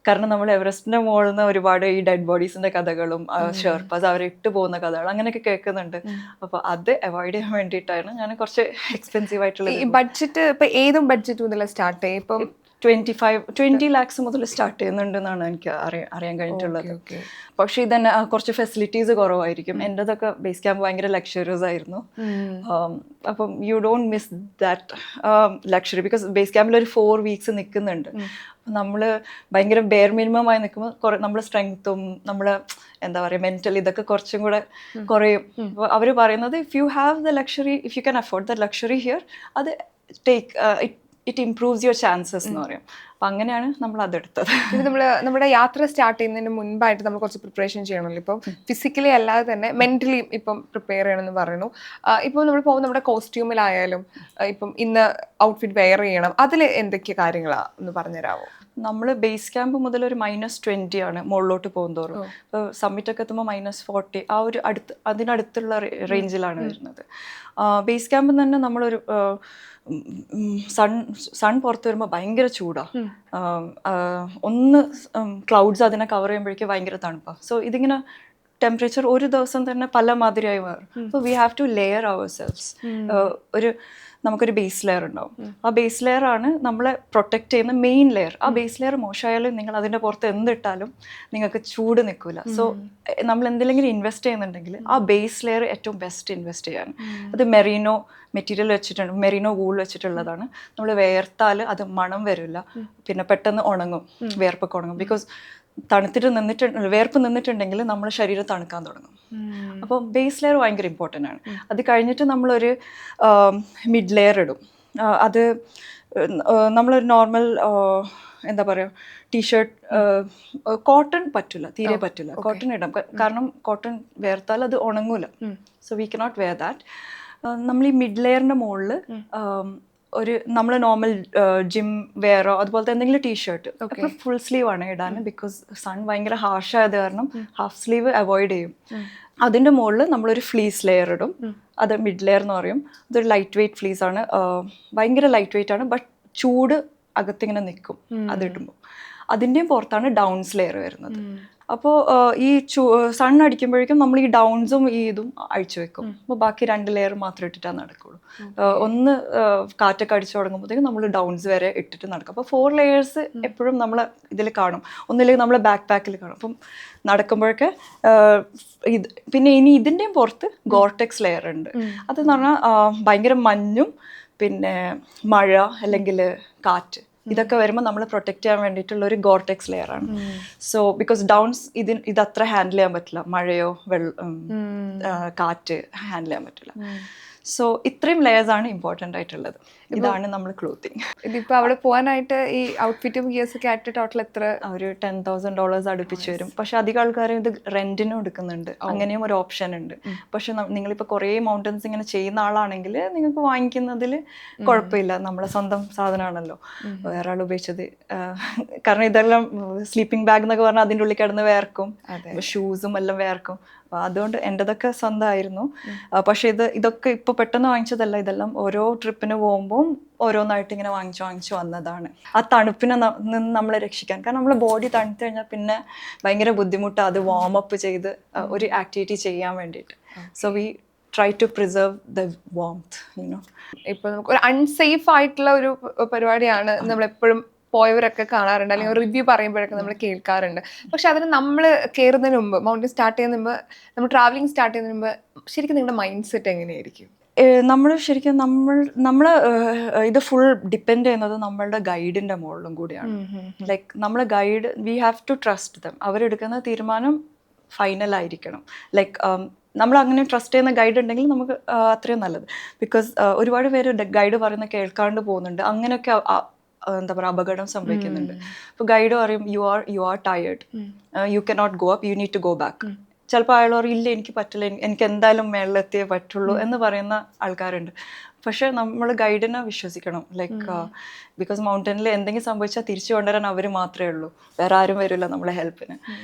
കാരണം നമ്മൾ എവറസ്റ്റിന്റെ മുകളിൽ നിന്ന് ഒരുപാട് ഈ ഡെഡ് ബോഡീസിന്റെ കഥകളും ഷെർപ്പാസ് അവരെ ഇട്ട് പോകുന്ന കഥകളും അങ്ങനെയൊക്കെ കേൾക്കുന്നുണ്ട്. അപ്പൊ അത് അവോയ്ഡ് ചെയ്യാൻ വേണ്ടിയിട്ടാണ് ഞാൻ കുറച്ച് എക്സ്പെൻസീവ് ആയിട്ടുള്ള. ബഡ്ജറ്റ് ഇപ്പൊ ഏതും ബഡ്ജറ്റ് മുതൽ സ്റ്റാർട്ട് ചെയ്യും? ഇപ്പം 20 lakhs മുതൽ സ്റ്റാർട്ട് ചെയ്യുന്നുണ്ടെന്നാണ് എനിക്ക് അറിയാൻ കഴിഞ്ഞിട്ടുള്ളത്. പക്ഷെ ഇതന്നെ കുറച്ച് ഫെസിലിറ്റീസ് കുറവായിരിക്കും. എൻ്റെതൊക്കെ ബേസ് ക്യാമ്പ് ഭയങ്കര ലക്ഷറിയസ് ആയിരുന്നു. അപ്പം you don't miss that luxury. Because base ക്യാമ്പിൽ ഒരു 4 weeks നിൽക്കുന്നുണ്ട്. നമ്മൾ ഭയങ്കര ബെയർ മിനിമം ആയി നിൽക്കുമ്പോൾ നമ്മുടെ സ്ട്രെങ്ത്തും നമ്മളെ എന്താ പറയുക മെന്റൽ ഇതൊക്കെ കുറച്ചും കൂടെ കുറയും. അവർ പറയുന്നത് if you have the luxury, if you can afford the luxury here, അത് ഇറ്റ് ഇംപ്രൂവ്സ് യുവർ ചാൻസസ് എന്ന് പറയും. അപ്പം അങ്ങനെയാണ് നമ്മൾ അതെടുത്തത്. ഇത് നമ്മുടെ യാത്ര സ്റ്റാർട്ട് ചെയ്യുന്നതിന് മുൻപായിട്ട് നമ്മൾ കുറച്ച് പ്രിപ്പറേഷൻ ചെയ്യണമല്ലോ. ഇപ്പം ഫിസിക്കലി അല്ലാതെ തന്നെ മെന്റലി ഇപ്പം പ്രിപ്പയർ ചെയ്യണമെന്ന് പറയുന്നു. ഇപ്പം നമ്മൾ പോകുന്ന നമ്മുടെ കോസ്റ്റ്യൂമിലായാലും ഇപ്പം ഇന്ന് ഔട്ട്ഫിറ്റ് വെയർ ചെയ്യണം, അതിൽ എന്തൊക്കെ കാര്യങ്ങളാണ് ഒന്ന് പറഞ്ഞുതരാമോ? നമ്മൾ ബേസ് ക്യാമ്പ് മുതൽ ഒരു -20 ആണ് മുകളിലോട്ട് പോകുന്തോറും. ഇപ്പോൾ സമ്മിറ്റൊക്കെ എത്തുമ്പോൾ -40 ആ ഒരു അതിനടുത്തുള്ള റേഞ്ചിലാണ് വരുന്നത്. ബേസ് ക്യാമ്പിൽ തന്നെ നമ്മളൊരു സൺ പുറത്ത് വരുമ്പോൾ ഭയങ്കര ചൂടാണ്. ഒന്ന് ക്ലൗഡ്സ് അതിനെ കവർ ചെയ്യുമ്പോഴേക്കും ഭയങ്കര തണുപ്പാണ്. സോ ഇതിങ്ങനെ ടെമ്പറേച്ചർ ഒരു ദിവസം തന്നെ പല മാതിരിയായി മാറും. അപ്പോൾ we have to layer ourselves. നമുക്കൊരു ബേസ് ലെയർ ഉണ്ടാവും. ആ ബേസ് ലെയർ ആണ് നമ്മളെ പ്രൊട്ടക്റ്റ് ചെയ്യുന്ന മെയിൻ ലെയർ. ആ ബേസ് ലെയർ മോശമായാലും നിങ്ങൾ അതിൻ്റെ പുറത്ത് എന്തിട്ടാലും നിങ്ങൾക്ക് ചൂട് നിൽക്കില്ല. സോ നമ്മൾ എന്തെങ്കിലും ഇൻവെസ്റ്റ് ചെയ്യുന്നുണ്ടെങ്കിൽ ആ ബേസ് ലെയർ ഏറ്റവും ബെസ്റ്റ് ഇൻവെസ്റ്റ് ചെയ്യാൻ. അത് മെറീനോ മെറ്റീരിയൽ വെച്ചിട്ടുണ്ട്, മെറീനോ വൂൾ വെച്ചിട്ടുള്ളതാണ്. നമ്മൾ വേർത്താൽ അത് മണം വരില്ല, പിന്നെ പെട്ടെന്ന് ഉണങ്ങും, വേർപ്പൊക്കെ ഉണങ്ങും. ബിക്കോസ് വേർപ്പ് നിന്നിട്ടുണ്ടെങ്കിൽ നമ്മുടെ ശരീരം തണുക്കാൻ തുടങ്ങും. അപ്പോൾ ബേസ് ലെയർ ഭയങ്കര ഇമ്പോർട്ടൻ്റ് ആണ്. അത് കഴിഞ്ഞിട്ട് നമ്മളൊരു മിഡ് ലെയർ ഇടും. അത് നമ്മളൊരു നോർമൽ എന്താ പറയുക ടീഷർട്ട്, കോട്ടൺ പറ്റില്ല, തീരെ പറ്റില്ല. കോട്ടൺ ഇടാം, കാരണം കോട്ടൺ വേർത്താൽ അത് ഉണങ്ങൂല. So we cannot wear that. നമ്മൾ ഈ മിഡ് ലെയറിൻ്റെ മുകളിൽ ഒരു നമ്മൾ നോർമൽ ജിം വെയറോ അതുപോലത്തെ എന്തെങ്കിലും ടീഷർട്ട് ഒക്കെ ഫുൾ സ്ലീവ് ആണ് ഇടാൻ. ബിക്കോസ് സൺ ഭയങ്കര ഹാർഷായത് കാരണം ഹാഫ് സ്ലീവ് അവോയ്ഡ് ചെയ്യും. അതിൻ്റെ മുകളിൽ നമ്മളൊരു ഫ്ലീസ് ലെയർ ഇടും. അത് മിഡ് ലെയർ എന്ന് പറയും. അതൊരു ലൈറ്റ് വെയ്റ്റ് ഫ്ലീസ് ആണ്, ഭയങ്കര ലൈറ്റ് വെയ്റ്റ് ആണ്. ബട്ട് ചൂട് അകത്തിങ്ങനെ നിൽക്കും അതിടുമ്പോൾ. അതിൻ്റെയും പുറത്താണ് ഡൗൺസ് ലെയർ വരുന്നത്. അപ്പോൾ ഈ സൺ അടിക്കുമ്പോഴേക്കും നമ്മൾ ഈ ഡൗൺസും ഈ ഇതും അഴിച്ചു വെക്കും. അപ്പോൾ ബാക്കി 2 ലെയർ മാത്രം ഇട്ടിട്ടാണ് നടക്കുള്ളൂ. ഒന്ന് കാറ്റൊക്കെ അടിച്ചു തുടങ്ങുമ്പോഴത്തേക്കും നമ്മൾ ഡൗൺസ് വരെ ഇട്ടിട്ട് നടക്കും. അപ്പോൾ 4 layers എപ്പോഴും നമ്മൾ ഇതിൽ കാണും. ഒന്നില്ലെങ്കിൽ നമ്മൾ ബാക്ക് പാക്കിൽ കാണും. അപ്പം നടക്കുമ്പോഴൊക്കെ ഇത് പിന്നെ ഇനി ഇതിൻ്റെയും പുറത്ത് ഗോർടെക്സ് ലെയർ ഉണ്ട്. അതെന്ന് പറഞ്ഞാൽ ഭയങ്കര മഞ്ഞും പിന്നെ മഴ അല്ലെങ്കിൽ കാറ്റ് ഇതൊക്കെ വരുമ്പോൾ നമ്മൾ പ്രൊട്ടക്ട് ചെയ്യാൻ വേണ്ടിയിട്ടുള്ള ഒരു ഗോർടെക്സ് ലെയർ ആണ്. സോ ബിക്കോസ് ഡൗൺസ് ഇതത്ര ഹാൻഡിൽ ചെയ്യാൻ പറ്റില്ല, മഴയോ കാറ്റ് ഹാൻഡിൽ ചെയ്യാൻ പറ്റില്ല. സോ ഇത്രയും ലെയേഴ്സ് ആണ് ഇമ്പോർട്ടൻ്റ് ആയിട്ടുള്ളത്. ഇതാണ് നമ്മൾ ക്ലോത്തിങ്. ഇതിപ്പോ അവിടെ പോകാനായിട്ട് ഈ ഔട്ട്ഫിറ്റും ഗിയേഴ്സ് ഒക്കെ ആയിട്ട് ടോട്ടൽ എത്ര? ഒരു $10,000 അടുപ്പിച്ച് വരും. പക്ഷെ അധികം ആൾക്കാർ ഇത് റെന്റിനും എടുക്കുന്നുണ്ട്. അങ്ങനെയും ഒരു ഓപ്ഷൻ ഉണ്ട്. പക്ഷെ നിങ്ങളിപ്പോൾ കുറേ മൗണ്ടൻസ് ഇങ്ങനെ ചെയ്യുന്ന ആളാണെങ്കിൽ നിങ്ങൾക്ക് വാങ്ങിക്കുന്നതിൽ കുഴപ്പമില്ല. നമ്മളെ സ്വന്തം സാധനമാണല്ലോ, വേറെ ആൾ ഉപയോഗിച്ചത്. കാരണം ഇതെല്ലാം സ്ലീപ്പിംഗ് ബാഗ് എന്നൊക്കെ പറഞ്ഞാൽ അതിൻ്റെ ഉള്ളിൽ കിടന്ന് വേർക്കും, ഷൂസും എല്ലാം വേർക്കും. അതുകൊണ്ട് എൻ്റെതൊക്കെ സ്വന്തമായിരുന്നു. പക്ഷെ ഇതൊക്കെ ഇപ്പോൾ പെട്ടെന്ന് വാങ്ങിച്ചതല്ല. ഇതെല്ലാം ഓരോ ട്രിപ്പിന് പോകുമ്പോൾ ഓരോന്നായിട്ട് ഇങ്ങനെ വാങ്ങിച്ചു വന്നതാണ്. ആ തണുപ്പിനെ നിന്ന് നമ്മളെ രക്ഷിക്കാൻ. കാരണം നമ്മളെ ബോഡി തണുത്ത് കഴിഞ്ഞാൽ പിന്നെ ഭയങ്കര ബുദ്ധിമുട്ടാണ് അത് വാമപ്പ് ചെയ്ത് ഒരു ആക്ടിവിറ്റി ചെയ്യാൻ വേണ്ടിയിട്ട്. So we try to preserve the warmth, you know. ഇപ്പൊ നമുക്ക് ഒരു അൺസേഫ് ആയിട്ടുള്ള ഒരു പരിപാടിയാണ് നമ്മളെപ്പോഴും പോയവരൊക്കെ കാണാറുണ്ട്, അല്ലെങ്കിൽ റിവ്യൂ പറയുമ്പോഴൊക്കെ നമ്മൾ കേൾക്കാറുണ്ട്. പക്ഷെ അതിന് നമ്മൾ കയറുന്നതിന് മുമ്പ്, മൗണ്ടൻ സ്റ്റാർട്ട് ചെയ്യുന്നതിന് മുമ്പ്, നമ്മൾ ട്രാവലിംഗ് സ്റ്റാർട്ട് ചെയ്യുന്നതിന് മുമ്പ് ശരിക്കും നിങ്ങളുടെ മൈൻഡ് സെറ്റ് എങ്ങനെയായിരിക്കും? നമ്മൾ ശരിക്കും നമ്മൾ ഇത് ഫുൾ ഡിപ്പെൻഡ് ചെയ്യുന്നത് നമ്മളുടെ ഗൈഡിൻ്റെ മുകളിലും കൂടിയാണ്. ലൈക്ക് നമ്മളെ guide, we have to trust them. അവരെടുക്കുന്ന തീരുമാനം ഫൈനൽ ആയിരിക്കണം. ലൈക്ക് നമ്മൾ അങ്ങനെ ട്രസ്റ്റ് ചെയ്യുന്ന ഗൈഡ് ഉണ്ടെങ്കിൽ നമുക്ക് അത്രയും നല്ലത്. ബിക്കോസ് ഒരുപാട് പേര് ഗൈഡ് പറയുന്ന കേൾക്കാണ്ട് പോകുന്നുണ്ട്. അങ്ങനെയൊക്കെ എന്താ പറയുക, അപകടം സംഭവിക്കുന്നുണ്ട്. ഇപ്പോൾ ഗൈഡ് പറയും you are tired, you can not go up, you need to go back. ചിലപ്പോൾ അയാൾ പറയും ഇല്ല എനിക്ക് പറ്റില്ല, എനിക്ക് എന്തായാലും മേളിലെത്തിയേ പറ്റുള്ളൂ എന്ന് പറയുന്ന ആൾക്കാരുണ്ട്. പക്ഷെ നമ്മൾ ഗൈഡിനെ വിശ്വസിക്കണം. ലൈക്ക് ബിക്കോസ് മൗണ്ടനിൽ എന്തെങ്കിലും സംഭവിച്ചാൽ തിരിച്ചു കൊണ്ടുവരാൻ അവർ മാത്രമേ ഉള്ളൂ, വേറെ ആരും വരില്ല നമ്മളെ ഹെൽപ്പിന്.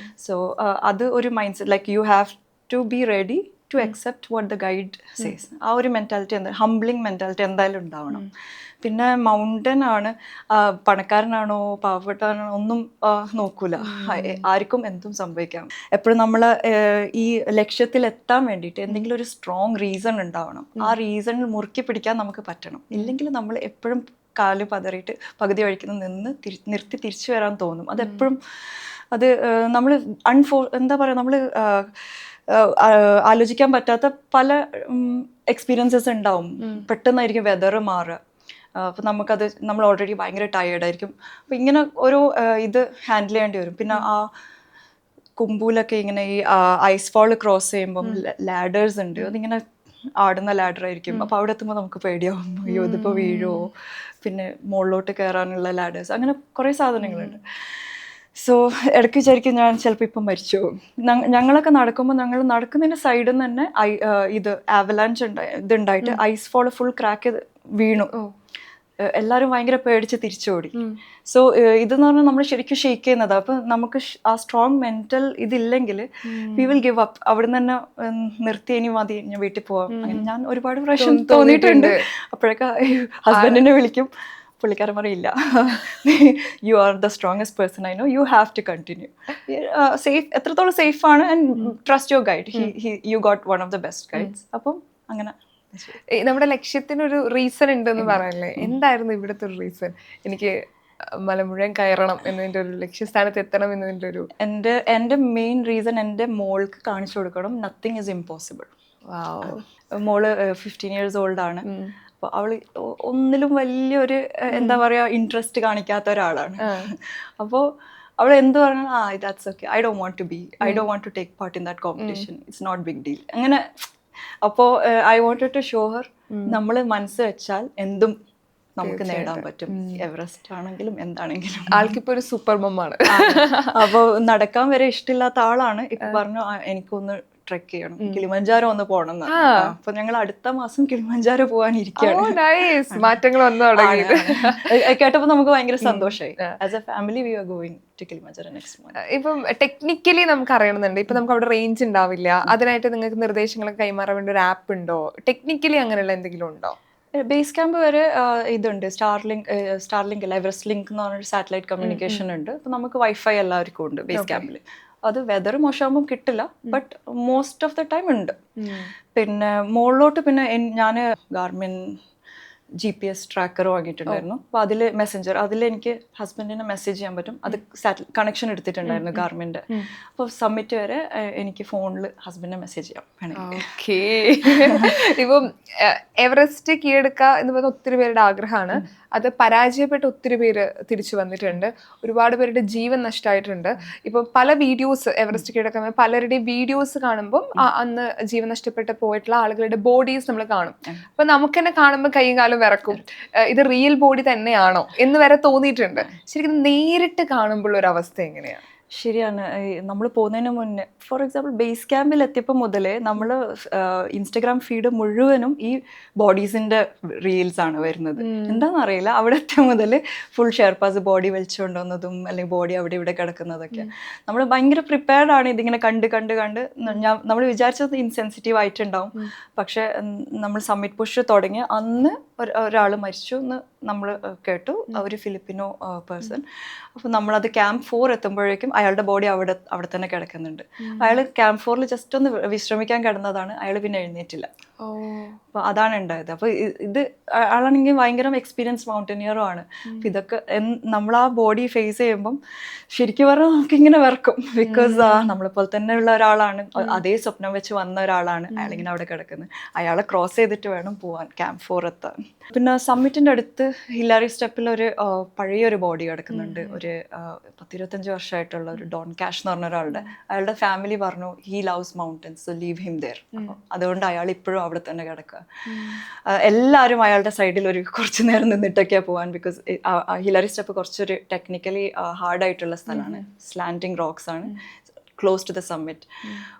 സോ അത് ഒരു mindset. Like you have to be ready to accept what the guide says. ആ ഒരു മെൻറ്റാലിറ്റി, ഹംബ്ലിങ് മെൻറ്റാലിറ്റി എന്തായാലും ഉണ്ടാവണം. പിന്നെ മൗണ്ടൻ ആണ്, പണക്കാരനാണോ പാവപ്പെട്ടവനാണോ ഒന്നും നോക്കൂല. ആർക്കും എന്തും സംഭവിക്കാം. എപ്പോഴും നമ്മൾ ഈ ലക്ഷ്യത്തിൽ എത്താൻ വേണ്ടിയിട്ട് എന്തെങ്കിലും ഒരു സ്ട്രോങ് റീസൺ ഉണ്ടാവണം. ആ റീസണിൽ മുറുക്കി പിടിക്കാൻ നമുക്ക് പറ്റണം. ഇല്ലെങ്കിൽ നമ്മൾ എപ്പോഴും കാല് പതറിയിട്ട് പകുതി വഴിക്കുന്ന നിന്ന് നിർത്തി തിരിച്ചു വരാൻ തോന്നും. അതെപ്പോഴും അത് നമ്മൾ എന്താ പറയുക, നമ്മൾ ആലോചിക്കാൻ പറ്റാത്ത പല എക്സ്പീരിയൻസസ് ഉണ്ടാവും. പെട്ടെന്നായിരിക്കും വെതർ മാറുക. അപ്പോൾ നമുക്കത് നമ്മൾ ഓൾറെഡി ഭയങ്കര ടയേർഡായിരിക്കും. അപ്പോൾ ഇങ്ങനെ ഓരോ ഇത് ഹാൻഡിൽ ചെയ്യേണ്ടി വരും. പിന്നെ ആ കുമ്പൂലൊക്കെ ഇങ്ങനെ ഈ ഐസ് ഫാൾ ക്രോസ് ചെയ്യുമ്പം ലാഡേഴ്സ് ഉണ്ട്. അതിങ്ങനെ ആടുന്ന ലാഡർ ആയിരിക്കും. അപ്പോൾ അവിടെ എത്തുമ്പോൾ നമുക്ക് പേടിയാവും, അയ്യോ ഇതിപ്പോൾ വീഴുമോ. പിന്നെ മുകളിലോട്ട് കയറാനുള്ള ലാഡേഴ്സ്, അങ്ങനെ കുറേ സാധനങ്ങളുണ്ട്. സോ ഇടയ്ക്ക് വിചാരിക്കും ഞാൻ ചിലപ്പോൾ ഇപ്പം മരിച്ചു പോകും. ഞങ്ങളൊക്കെ നടക്കുമ്പോൾ ഞങ്ങൾ നടക്കുന്നതിൻ്റെ സൈഡിൽ നിന്ന് തന്നെ ഇത് ആവലാഞ്ച് ഇതുണ്ടായിട്ട് ഐസ് ഫോൾ ഫുൾ ക്രാക്ക് ചെയ്ത് വീണു. എല്ലാവരും ഭയങ്കര പേടിച്ച് തിരിച്ചോടി. സോ ഇതെന്ന് പറഞ്ഞാൽ നമ്മൾ ശരിക്കും ഷെയ്ക്ക് ചെയ്യുന്നത്. അപ്പം നമുക്ക് ആ സ്ട്രോങ് മെന്റൽ ഇതില്ലെങ്കിൽ വി വിൽ ഗിവ് അപ്പ്. അവിടെ നിന്ന് തന്നെ നിർത്തി, ഇനി മതി, ഞാൻ വീട്ടിൽ പോവാം. അങ്ങനെ ഞാൻ ഒരുപാട് പ്രാവശ്യം തോന്നിയിട്ടുണ്ട്. അപ്പോഴൊക്കെ ഹസ്ബൻഡിനെ വിളിക്കും, പുള്ളിക്കാരൻ പറയില്ല, you are the strongest person I know, you have to continue. Safe, എത്രത്തോളം സേഫ് ആണ്, and trust your guide, you got one of the best guides. അപ്പം അങ്ങനെ നമ്മുടെ ലക്ഷ്യത്തിനൊരു റീസൺ ഉണ്ടെന്ന് പറയല്ലേ, എന്തായിരുന്നു ഇവിടുത്തെ ഒരു റീസൺ? എനിക്ക് മലമുഴൻ കയറണം എന്നതിൻ്റെ ഒരു ലക്ഷ്യസ്ഥാനത്ത് എത്തണം എന്നതിൻ്റെ ഒരു എൻ്റെ മെയിൻ റീസൺ എൻ്റെ മോൾക്ക് കാണിച്ചു കൊടുക്കണം, നത്തിങ് ഈസ് ഇമ്പോസിബിൾ. മോള് 15 years old ആണ്. അപ്പോൾ അവൾ ഒന്നിലും വലിയൊരു എന്താ പറയുക ഇൻട്രസ്റ്റ് കാണിക്കാത്ത ഒരാളാണ്. അപ്പോൾ അവൾ എന്ത് പറഞ്ഞാൽ that's okay, I don't want to be, I don't want to take part in that competition, it's not big deal. അങ്ങനെ അപ്പോൾ I wanted to show her, നമ്മൾ മനസ്സ് വെച്ചാൽ എന്തും നമുക്ക് നേടാൻ പറ്റും. എവറസ്റ്റ് ആണെങ്കിലും എന്താണെങ്കിലും. ആൾക്കിപ്പോ ഒരു സൂപ്പർ മമ്മാണ്. അപ്പോൾ നടക്കാൻ വരെ ഇഷ്ടമില്ലാത്ത ആളാണ്. ഇപ്പൊ പറഞ്ഞു എനിക്കൊന്ന് ട്രെക്ക് ചെയ്യണം, കിളിമഞ്ചാരോ ഒന്ന് പോകണം. അപ്പൊ ഞങ്ങൾ അടുത്ത മാസം കിളിമഞ്ചാരോ പോകാനിരിക്കുകയാണ്. മാറ്റങ്ങൾ വന്നു തുടങ്ങി. കേട്ടപ്പോൾ നമുക്ക് ഭയങ്കര സന്തോഷമായി. As a family we are going to Kilimanjaro next month. ഇപ്പം ടെക്നിക്കലി നമുക്ക് അറിയണമെന്നുണ്ട്. ഇപ്പൊ നമുക്ക് അവിടെ റേഞ്ച് ഉണ്ടാവില്ല, അതിനായിട്ട് നിങ്ങൾക്ക് നിർദ്ദേശങ്ങളൊക്കെ കൈമാറാൻ വേണ്ടി ഒരു ആപ്പ് ഉണ്ടോ? ടെക്നിക്കലി അങ്ങനെയുള്ള എന്തെങ്കിലും ഉണ്ടോ? ബേസ് ക്യാമ്പ് വരെ ഇതുണ്ട്. സ്റ്റാർലിങ്ക് അല്ല, എവറസ്റ്റ് ലിങ്ക് എന്ന് പറഞ്ഞൊരു സാറ്റലൈറ്റ് കമ്മ്യൂണിക്കേഷൻ ഉണ്ട്. അപ്പോൾ നമുക്ക് വൈഫൈ എല്ലാവർക്കും ഉണ്ട് ബേസ് ക്യാമ്പിൽ. അത് വെതർ മോശമാകുമ്പോൾ കിട്ടില്ല, but most of the time ഉണ്ട്. പിന്നെ മുകളിലോട്ട് പിന്നെ ഞാൻ ഗാർമിൻ GPS ട്രാക്കർ വാങ്ങിയിട്ടുണ്ടായിരുന്നു. അപ്പോൾ അതിൽ മെസ്സഞ്ചർ, അതിൽ എനിക്ക് ഹസ്ബൻഡിനെ മെസ്സേജ് ചെയ്യാൻ പറ്റും. അത് കണക്ഷൻ എടുത്തിട്ടുണ്ടായിരുന്നു ഗാർമിൻ്റെ. അപ്പോൾ സബ്മിറ്റ് വരെ എനിക്ക് ഫോണിൽ ഹസ്ബൻഡിനെ മെസ്സേജ് ചെയ്യാം വേണമെങ്കിൽ. ഓക്കേ. ഇപ്പം എവറസ്റ്റ് കീഴടക്കുക എന്ന് പറയുന്ന ഒത്തിരി പേരുടെ ആഗ്രഹമാണ്. അത് പരാജയപ്പെട്ട് ഒത്തിരി പേര് തിരിച്ചു വന്നിട്ടുണ്ട്. ഒരുപാട് പേരുടെ ജീവൻ നഷ്ടമായിട്ടുണ്ട്. ഇപ്പം പല വീഡിയോസ് എവറസ്റ്റ് കീഴടക്കാൻ പലരുടെയും വീഡിയോസ് കാണുമ്പോൾ അന്ന് ജീവൻ നഷ്ടപ്പെട്ട് പോയിട്ടുള്ള ആളുകളുടെ ബോഡീസ് നമ്മൾ കാണും. അപ്പൊ നമുക്ക് തന്നെ കാണുമ്പോൾ കൈയും കാലും വിറക്കും. ഇത് റിയൽ ബോഡി തന്നെയാണോ എന്ന് വരെ തോന്നിയിട്ടുണ്ട്. ശരിക്കും നേരിട്ട് കാണുമ്പോൾ ഒരു അവസ്ഥ എങ്ങനെയാണ്? ശരിയാണ്. നമ്മൾ പോകുന്നതിന് മുന്നേ ഫോർ എക്സാമ്പിൾ ബേസ് ക്യാമ്പിൽ എത്തിയപ്പോൾ മുതലേ നമ്മൾ ഇൻസ്റ്റഗ്രാം ഫീഡ് മുഴുവനും ഈ ബോഡീസിൻ്റെ റീൽസ് ആണ് വരുന്നത്. എന്താണെന്ന് അറിയില്ല, അവിടെ എത്തിയ മുതൽ ഫുൾ ഷെർപ്പാസ് ബോഡി വലിച്ചുകൊണ്ടുവന്നതും അല്ലെങ്കിൽ ബോഡി അവിടെ ഇവിടെ കിടക്കുന്നതൊക്കെ. നമ്മൾ ഭയങ്കര പ്രിപ്പയർഡ് ആണ് ഇതിങ്ങനെ കണ്ട് കണ്ട് കണ്ട്. നമ്മൾ വിചാരിച്ചത് ഇൻസെൻസിറ്റീവ് ആയിട്ടുണ്ടാവും. പക്ഷേ നമ്മൾ സമ്മിറ്റ് പുഷ് തുടങ്ങി അന്ന് ഒരാൾ മരിച്ചു എന്ന് നമ്മൾ കേട്ടു, ഒരു ഫിലിപ്പിനോ പേഴ്സൺ. അപ്പോൾ നമ്മളത് ക്യാമ്പ് 4 എത്തുമ്പോഴേക്കും അയാളുടെ ബോഡി അവിടെ തന്നെ കിടക്കുന്നുണ്ട്. അയാൾ ക്യാമ്പ് 4 ജസ്റ്റ് ഒന്ന് വിശ്രമിക്കാൻ കിടന്നതാണ്. അയാൾ പിന്നെ എഴുന്നേറ്റില്ല. അപ്പോൾ അതാണ് ഉണ്ടായത്. അപ്പോൾ ഇത് ആളാണെങ്കിൽ ഭയങ്കര എക്സ്പീരിയൻസ് മൗണ്ടനിയറും ആണ്. അപ്പോൾ ഇതൊക്കെ നമ്മൾ ആ ബോഡി ഫേസ് ചെയ്യുമ്പം ശരിക്കും പറഞ്ഞാൽ നമുക്കിങ്ങനെ വിറക്കും. ബിക്കോസ് നമ്മളെപ്പോലെ തന്നെ ഉള്ള ഒരാളാണ്, അതേ സ്വപ്നം വെച്ച് വന്ന ഒരാളാണ് അയാളിങ്ങനെ അവിടെ കിടക്കുന്നത്. അയാളെ ക്രോസ് ചെയ്തിട്ട് വേണം പോവാൻ ക്യാമ്പ് 4 എത്താൻ. പിന്നെ സമ്മിറ്റിൻ്റെ അടുത്ത് ഹിലാരി സ്റ്റെപ്പിൽ ഒരു പഴയൊരു ബോഡി കിടക്കുന്നുണ്ട്. ഒരു 10-25 വർഷമായിട്ടുള്ള ഒരു ഡോൺ കാഷ് എന്ന് പറഞ്ഞ ഒരാളുടെ. അയാളുടെ ഫാമിലി പറഞ്ഞു he loves mountains, so leave him there. അതുകൊണ്ട് അയാൾ ഇപ്പോഴും അവിടെ തന്നെ കിടക്കുക. എല്ലാവരും അയാളുടെ സൈഡിൽ ഒരു കുറച്ച് നേരം നിന്നിട്ടൊക്കെയാണ് പോകാൻ. ബിക്കോസ് ഹിലാരി സ്റ്റെപ്പ് കുറച്ചൊരു ടെക്നിക്കലി ഹാർഡായിട്ടുള്ള സ്ഥലമാണ്. സ്ലാൻഡിങ് റോക്സ് ആണ്, ക്ലോസ് ടു ദ സമ്മിറ്റ്.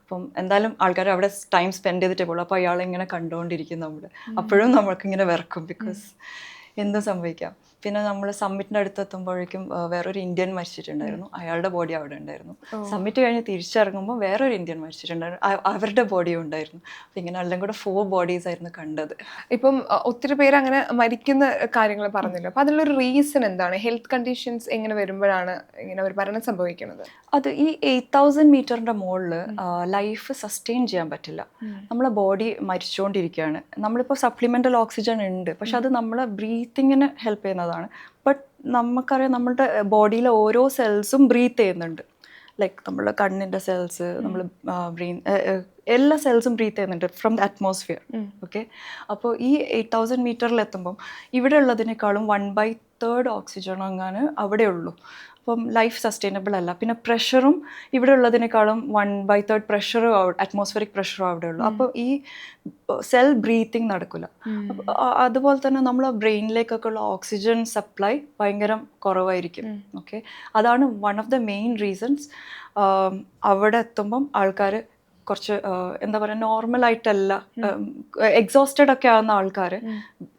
അപ്പം എന്തായാലും ആൾക്കാർ അവിടെ ടൈം സ്പെൻഡ് ചെയ്തിട്ടേ പോകുള്ളൂ. അപ്പോൾ അയാൾ ഇങ്ങനെ കണ്ടുകൊണ്ടിരിക്കും നമ്മൾ. അപ്പോഴും നമ്മൾക്കിങ്ങനെ വിറക്കും, ബിക്കോസ് എന്തും സംഭവിക്കാം. പിന്നെ നമ്മൾ സമ്മിറ്റിൻ്റെ അടുത്ത് എത്തുമ്പോഴേക്കും വേറൊരു ഇന്ത്യൻ മരിച്ചിട്ടുണ്ടായിരുന്നു. അയാളുടെ ബോഡി അവിടെ ഉണ്ടായിരുന്നു. സമ്മിറ്റ് കഴിഞ്ഞ് തിരിച്ചിറങ്ങുമ്പോൾ വേറൊരു ഇന്ത്യൻ മരിച്ചിട്ടുണ്ടായിരുന്നു. അവരുടെ ബോഡിയും ഉണ്ടായിരുന്നു. അപ്പം ഇങ്ങനെ എല്ലാം കൂടെ 4 ബോഡീസ് ആയിരുന്നു കണ്ടത്. ഇപ്പം ഒത്തിരി പേര് അങ്ങനെ മരിക്കുന്ന കാര്യങ്ങൾ പറഞ്ഞല്ലോ. അപ്പം അതിലൊരു റീസൺ എന്താണ്? ഹെൽത്ത് കണ്ടീഷൻസ് എങ്ങനെ വരുമ്പോഴാണ് ഇങ്ങനെ ഒരു മരണം സംഭവിക്കുന്നത്? അത് ഈ 8000 മീറ്ററിൻ്റെ മുകളിൽ ലൈഫ് സസ്റ്റെയിൻ ചെയ്യാൻ പറ്റില്ല. നമ്മളെ ബോഡി മരിച്ചുകൊണ്ടിരിക്കുകയാണ്. നമ്മളിപ്പോൾ സപ്ലിമെൻ്റൽ ഓക്സിജൻ ഉണ്ട്, പക്ഷെ അത് നമ്മളെ ബ്രീത്തിങ്ങിന് ഹെൽപ്പ് ചെയ്യുന്നതാണ്. ബട്ട് നമുക്കറിയാം നമ്മളുടെ ബോഡിയിലെ ഓരോ സെൽസും ബ്രീത്ത് ചെയ്യുന്നുണ്ട്. ലൈക്ക് നമ്മളുടെ കണ്ണിൻ്റെ സെൽസ്, നമ്മൾ ബ്രെയിൻ, എല്ലാ സെൽസും ബ്രീത്ത് ചെയ്യുന്നുണ്ട് ഫ്രം ദ അറ്റ്മോസ്ഫിയർ. ഓക്കെ, അപ്പോൾ ഈ 8000 മീറ്ററിൽ എത്തുമ്പം ഇവിടെ ഉള്ളതിനേക്കാളും 1/3 ഓക്സിജൻ അങ്ങനെ അവിടെ ഉള്ളൂ. അപ്പം ലൈഫ് സസ്റ്റൈനബിൾ അല്ല. പിന്നെ പ്രഷറും ഇവിടെ ഉള്ളതിനേക്കാളും 1/3 പ്രഷറും അറ്റ്മോസ്ഫിയറിക് പ്രഷറും അവിടെ ഉള്ളൂ. അപ്പോൾ ഈ സെൽ ബ്രീത്തിങ് നടക്കില്ല. അതുപോലെ തന്നെ നമ്മളെ ബ്രെയിനിലേക്കൊക്കെ ഉള്ള ഓക്സിജൻ സപ്ലൈ ഭയങ്കര കുറവായിരിക്കും. ഓക്കെ, അതാണ് one of the main reasons. അവിടെ എത്തുമ്പം ആൾക്കാർ കുറച്ച് എന്താ പറയുക, നോർമലായിട്ടല്ല, എക്സോസ്റ്റഡ് ഒക്കെ ആവുന്ന ആൾക്കാർ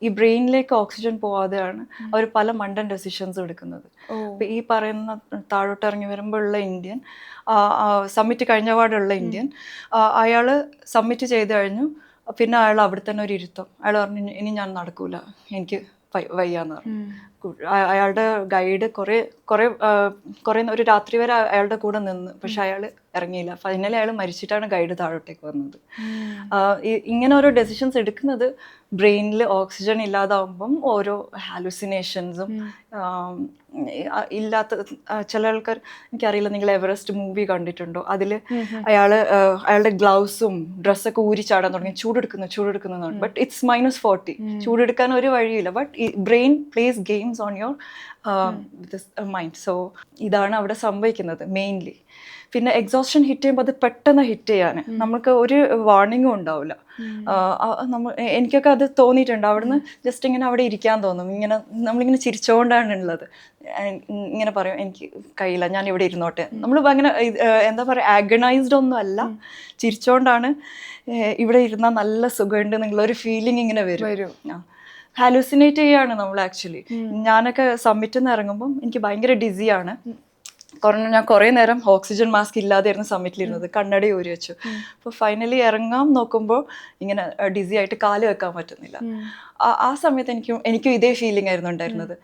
ഈ ബ്രെയിനിലേക്ക് ഓക്സിജൻ പോവാതെയാണ് അവർ പല മണ്ടൻ ഡെസിഷൻസ് എടുക്കുന്നത്. അപ്പോൾ ഈ പറയുന്ന താഴോട്ട് ഇറങ്ങി വരുമ്പോൾ ഉള്ള ഇന്ത്യൻ, സബ്മിറ്റ് കഴിഞ്ഞ പാടുള്ള ഇന്ത്യൻ, അയാൾ സബ്മിറ്റ് ചെയ്ത് കഴിഞ്ഞു. പിന്നെ അയാൾ അവിടെ തന്നെ ഒരു ഇരുത്തം. അയാൾ പറഞ്ഞു ഇനി ഞാൻ നടക്കൂല, എനിക്ക് വയ്യാന്ന് പറഞ്ഞു. അയാളുടെ ഗൈഡ് കുറേ ഒരു രാത്രി വരെ അയാളുടെ കൂടെ നിന്ന്, പക്ഷെ അയാൾ ഇറങ്ങിയില്ല. ഫൈനലി അയാൾ മരിച്ചിട്ടാണ് ഗൈഡ് താഴോട്ടേക്ക് വന്നത്. ഇങ്ങനെ ഓരോ ഡെസിഷൻസ് എടുക്കുന്നത് ബ്രെയിനിൽ ഓക്സിജൻ ഇല്ലാതാവുമ്പം ഓരോ ഹാലുസിനേഷൻസും ഇല്ലാത്ത ചില ആൾക്കാർ, എനിക്കറിയില്ല നിങ്ങൾ എവറസ്റ്റ് മൂവി കണ്ടിട്ടുണ്ടോ? അതിൽ അയാളുടെ ഗ്ലൗസും ഡ്രസ്സൊക്കെ ഊരി ചാടാൻ തുടങ്ങി, ചൂടെടുക്കുന്നു. ബട്ട് ഇറ്റ്സ് -40, ചൂടെടുക്കാൻ ഒരു വഴിയില്ല. But brain place games on your mind. So ഇതാണ് അവിടെ സംഭവിക്കുന്നത് മെയിൻലി. പിന്നെ എക്സോഷൻ ഹിറ്റ് ചെയ്യുമ്പോൾ അത് പെട്ടെന്ന് ഹിറ്റ് ചെയ്യാൻ നമുക്ക് ഒരു വാർണിങ്ങും ഉണ്ടാവില്ല. എനിക്കൊക്കെ അത് തോന്നിയിട്ടുണ്ട്. അവിടുന്ന് ജസ്റ്റ് ഇങ്ങനെ അവിടെ ഇരിക്കാൻ തോന്നും. നമ്മളിങ്ങനെ ചിരിച്ചുകൊണ്ടാണ് ഉള്ളത്. ഇങ്ങനെ പറയും എനിക്ക് കഴിയില്ല, ഞാൻ ഇവിടെ ഇരുന്നോട്ടെ. നമ്മൾ അങ്ങനെ എന്താ പറയുക, ആഗണൈസ്ഡ് ഒന്നും അല്ല, ചിരിച്ചുകൊണ്ടാണ് ഇവിടെ ഇരുന്നാൽ നല്ല സുഖമുണ്ട് എന്നുള്ളൊരു ഫീലിംഗ് ഇങ്ങനെ വരും. ഹാലൂസിനേറ്റ് ചെയ്യാണ് നമ്മൾ ആക്ച്വലി. ഞാനൊക്കെ സബ്മിറ്റിൽ നിന്ന് ഇറങ്ങുമ്പം എനിക്ക് ഭയങ്കര ഡിസിയാണ്. ഞാൻ കുറേ നേരം ഓക്സിജൻ മാസ്ക് ഇല്ലാതെയായിരുന്നു സബ്മിറ്റിലിരുന്നത്. കണ്ണട ഊരി വെച്ചു. അപ്പോൾ ഫൈനലി ഇറങ്ങാൻ നോക്കുമ്പോൾ ഇങ്ങനെ ഡിസി ആയിട്ട് കാല് വെക്കാൻ പറ്റുന്നില്ല. ആ സമയത്ത് എനിക്കും ഇതേ ഫീലിംഗ് ആയിരുന്നു ഉണ്ടായിരുന്നത്.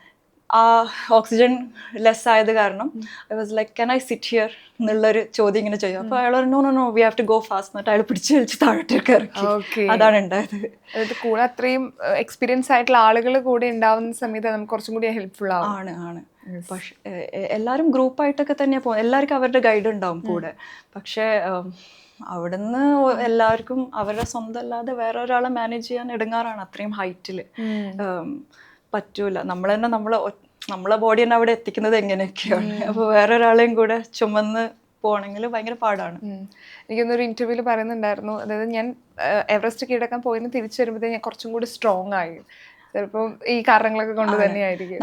ഓക്സിജൻ ലെസ് ആയത് കാരണം I was like can I sit here എന്നുള്ളൊരു ചോദ്യം ഇങ്ങനെ ചെയ്യും. അപ്പോൾ അയാൾ no no no we have to go fast എന്നിട്ട് അയാൾ പിടിച്ച് വലിച്ച് താഴോട്ടേക്ക് ഇറക്കി. അതാണ് ഉണ്ടായത്. അതായത് കൂടെ അത്രയും എക്സ്പീരിയൻസ് ആയിട്ടുള്ള ആളുകൾ കൂടെ ഉണ്ടാവുന്ന സമയത്ത് നമുക്ക് കുറച്ചും കൂടി ഹെൽപ്ഫുൾ ആണ്. പക്ഷെ എല്ലാവരും ഗ്രൂപ്പായിട്ടൊക്കെ തന്നെയാണ് പോകുന്നത്. എല്ലാവർക്കും അവരുടെ ഗൈഡ് ഉണ്ടാവും കൂടെ. പക്ഷേ അവിടുന്ന് എല്ലാവർക്കും അവരുടെ സ്വന്തം അല്ലാതെ വേറെ ഒരാളെ മാനേജ് ചെയ്യാൻ ഇടങ്ങാറാണ്. അത്രയും ഹൈറ്റിൽ പറ്റൂല. നമ്മൾ തന്നെ നമ്മളെ ബോഡി തന്നെ അവിടെ എത്തിക്കുന്നത് എങ്ങനെയൊക്കെയാണ്. അപ്പോൾ വേറെ ഒരാളെയും കൂടെ ചുമന്ന് പോകണമെങ്കിൽ ഭയങ്കര പാടാണ്. എനിക്കൊന്നൊരു ഇന്റർവ്യൂവിൽ പറയുന്നുണ്ടായിരുന്നു, അതായത് ഞാൻ എവറസ്റ്റ് കീഴടക്കാൻ പോയിന്ന് തിരിച്ചു വരുമ്പോഴത്തേക്ക് ഞാൻ കുറച്ചും കൂടി സ്ട്രോങ് ആയി. ചിലപ്പോൾ ഈ കാരണങ്ങളൊക്കെ കൊണ്ട് തന്നെയായിരിക്കും.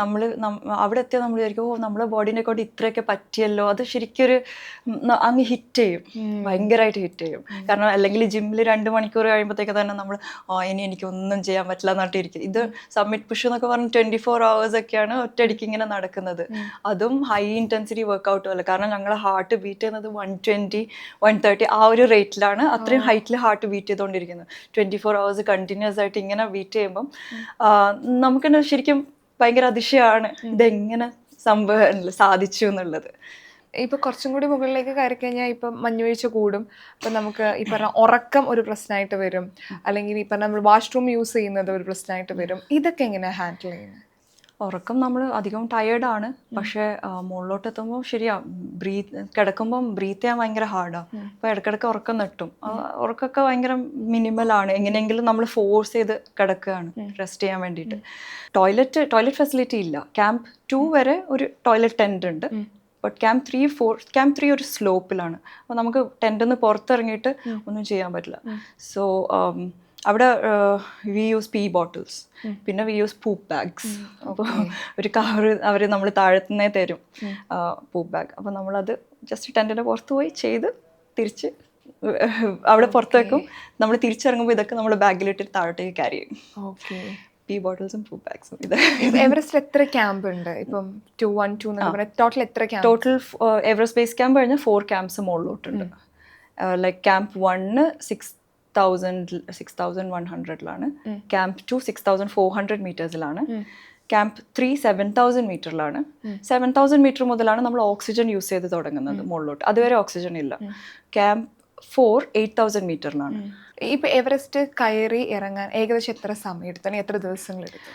അവിടെ എത്തിയാൽ നമ്മൾ വിചാരിക്കും ഓ നമ്മളെ ബോഡീനെ കൊണ്ട് ഇത്രയൊക്കെ പറ്റിയല്ലോ. അത് ശരിക്കൊരു അങ്ങ് ഹിറ്റ് ചെയ്യും, ഭയങ്കരമായിട്ട് ഹിറ്റ് ചെയ്യും. കാരണം അല്ലെങ്കിൽ ജിമ്മിൽ 2 മണിക്കൂർ കഴിയുമ്പോഴത്തേക്ക് തന്നെ നമ്മൾ ഇനി എനിക്കൊന്നും ചെയ്യാൻ പറ്റില്ല എന്നിട്ടിരിക്കും. ഇത് സബ്മിറ്റ് പുഷ് എന്നൊക്കെ പറഞ്ഞ് 24 hours ഒക്കെയാണ് ഒറ്റയടിക്ക് ഇങ്ങനെ നടക്കുന്നത്. അതും ഹൈ ഇൻറ്റൻസിറ്റി വർക്കൗട്ടും അല്ല. കാരണം ഞങ്ങളെ ഹാർട്ട് ബീറ്റ് ചെയ്യുന്നത് 120, 130 ആ ഒരു റേറ്റിലാണ്. അത്രയും ഹൈറ്റിൽ ഹാർട്ട് ബീറ്റ് ചെയ്തുകൊണ്ടിരിക്കുന്നത്. 24 hours കണ്ടിന്യൂസ് ആയിട്ട് ഇങ്ങനെ ബീറ്റ് ചെയ്യുമ്പം നമുക്ക് തന്നെ ശരിക്കും ഭയങ്കര അതിശയമാണ് ഇതെങ്ങനെ സാധിച്ചു എന്നുള്ളത്. ഇപ്പൊ കുറച്ചും കൂടി മുകളിലേക്ക് കയറി കഴിഞ്ഞാൽ ഇപ്പൊ മഞ്ഞുവീഴ്ച കൂടും. ഇപ്പൊ നമുക്ക് ഈ പറഞ്ഞ ഉറക്കം ഒരു പ്രശ്നമായിട്ട് വരും, അല്ലെങ്കിൽ ഈ പറഞ്ഞ നമ്മൾ വാഷ്റൂം യൂസ് ചെയ്യുന്നത് ഒരു പ്രശ്നമായിട്ട് വരും. ഇതൊക്കെ എങ്ങനെയാ ഹാൻഡിൽ ചെയ്യുന്നത്? ഉറക്കം നമ്മൾ അധികം ടയേർഡാണ്. പക്ഷേ മുകളിലോട്ട് എത്തുമ്പോൾ ശരിയാ കിടക്കുമ്പം ബ്രീത്ത് ചെയ്യാൻ ഭയങ്കര ഹാർഡാണ്. അപ്പോൾ ഇടയ്ക്കിടയ്ക്ക് ഉറക്കം നെട്ടും. ഉറക്കമൊക്കെ ഭയങ്കര മിനിമലാണ്. എങ്ങനെയെങ്കിലും നമ്മൾ ഫോഴ്സ് ചെയ്ത് കിടക്കുകയാണ് റെസ്റ്റ് ചെയ്യാൻ വേണ്ടിയിട്ട്. ടോയ്ലറ്റ് ഫെസിലിറ്റി ഇല്ല. ക്യാമ്പ് 2 വരെ ഒരു ടോയ്ലറ്റ് ടെൻ്റ് ഉണ്ട്. ബട്ട് ക്യാമ്പ് 3, 4 ക്യാമ്പ് 3 ഒരു സ്ലോപ്പിലാണ്. അപ്പോൾ നമുക്ക് ടെൻറ്റിൽ നിന്ന് പുറത്തിറങ്ങിയിട്ട് ഒന്നും ചെയ്യാൻ പറ്റില്ല. സോ അവിടെ വി യൂസ് പീ ബോട്ടിൽസ്, പിന്നെ വി യൂസ് പൂപ്പ് ബാഗ്സ്. അപ്പോൾ ഒരു കവർ അവർ നമ്മൾ താഴത്തുനിന്നേ തരും പൂപ്പ് ബാഗ്. അപ്പോൾ നമ്മളത് ജസ്റ്റ് ടെൻറ്റിൻ്റെ പുറത്ത് പോയി ചെയ്ത് തിരിച്ച് അവിടെ പുറത്ത് വെക്കും. നമ്മൾ തിരിച്ചിറങ്ങുമ്പോൾ ഇതൊക്കെ നമ്മൾ ബാഗിലിട്ട് താഴോട്ടേക്ക് ക്യാരി ചെയ്യും. ഓക്കെ. പീ ബോട്ടിൽസും പൂപ്പ് ബാഗ്സും. ഇത് എവറസ്റ്റിൽ എത്ര ക്യാമ്പ് ഉണ്ട്? ഇപ്പം 212 ടോട്ടൽ എത്ര camp? Total Everest base camp കഴിഞ്ഞാൽ 4 ക്യാമ്പ്സ് മുകളിലോട്ടുണ്ട്. ലൈക്ക് ക്യാമ്പ് 1 6,100 ക്യാമ്പ് 2 6,400 മീറ്റേഴ്സിലാണ്. ക്യാമ്പ് 3 7,000 മീറ്ററിലാണ്. 7,000 മീറ്റർ മുതലാണ് നമ്മൾ ഓക്സിജൻ യൂസ് ചെയ്ത് തുടങ്ങുന്നത് മുകളിലോട്ട്. അതുവരെ ഓക്സിജൻ ഇല്ല. ക്യാമ്പ് 4 8,000 മീറ്ററിലാണ്. ഇപ്പൊ എവറസ്റ്റ് കയറി ഇറങ്ങാൻ ഏകദേശം എത്ര സമയം എടുത്തു? എത്ര ദിവസങ്ങൾ എടുത്തു?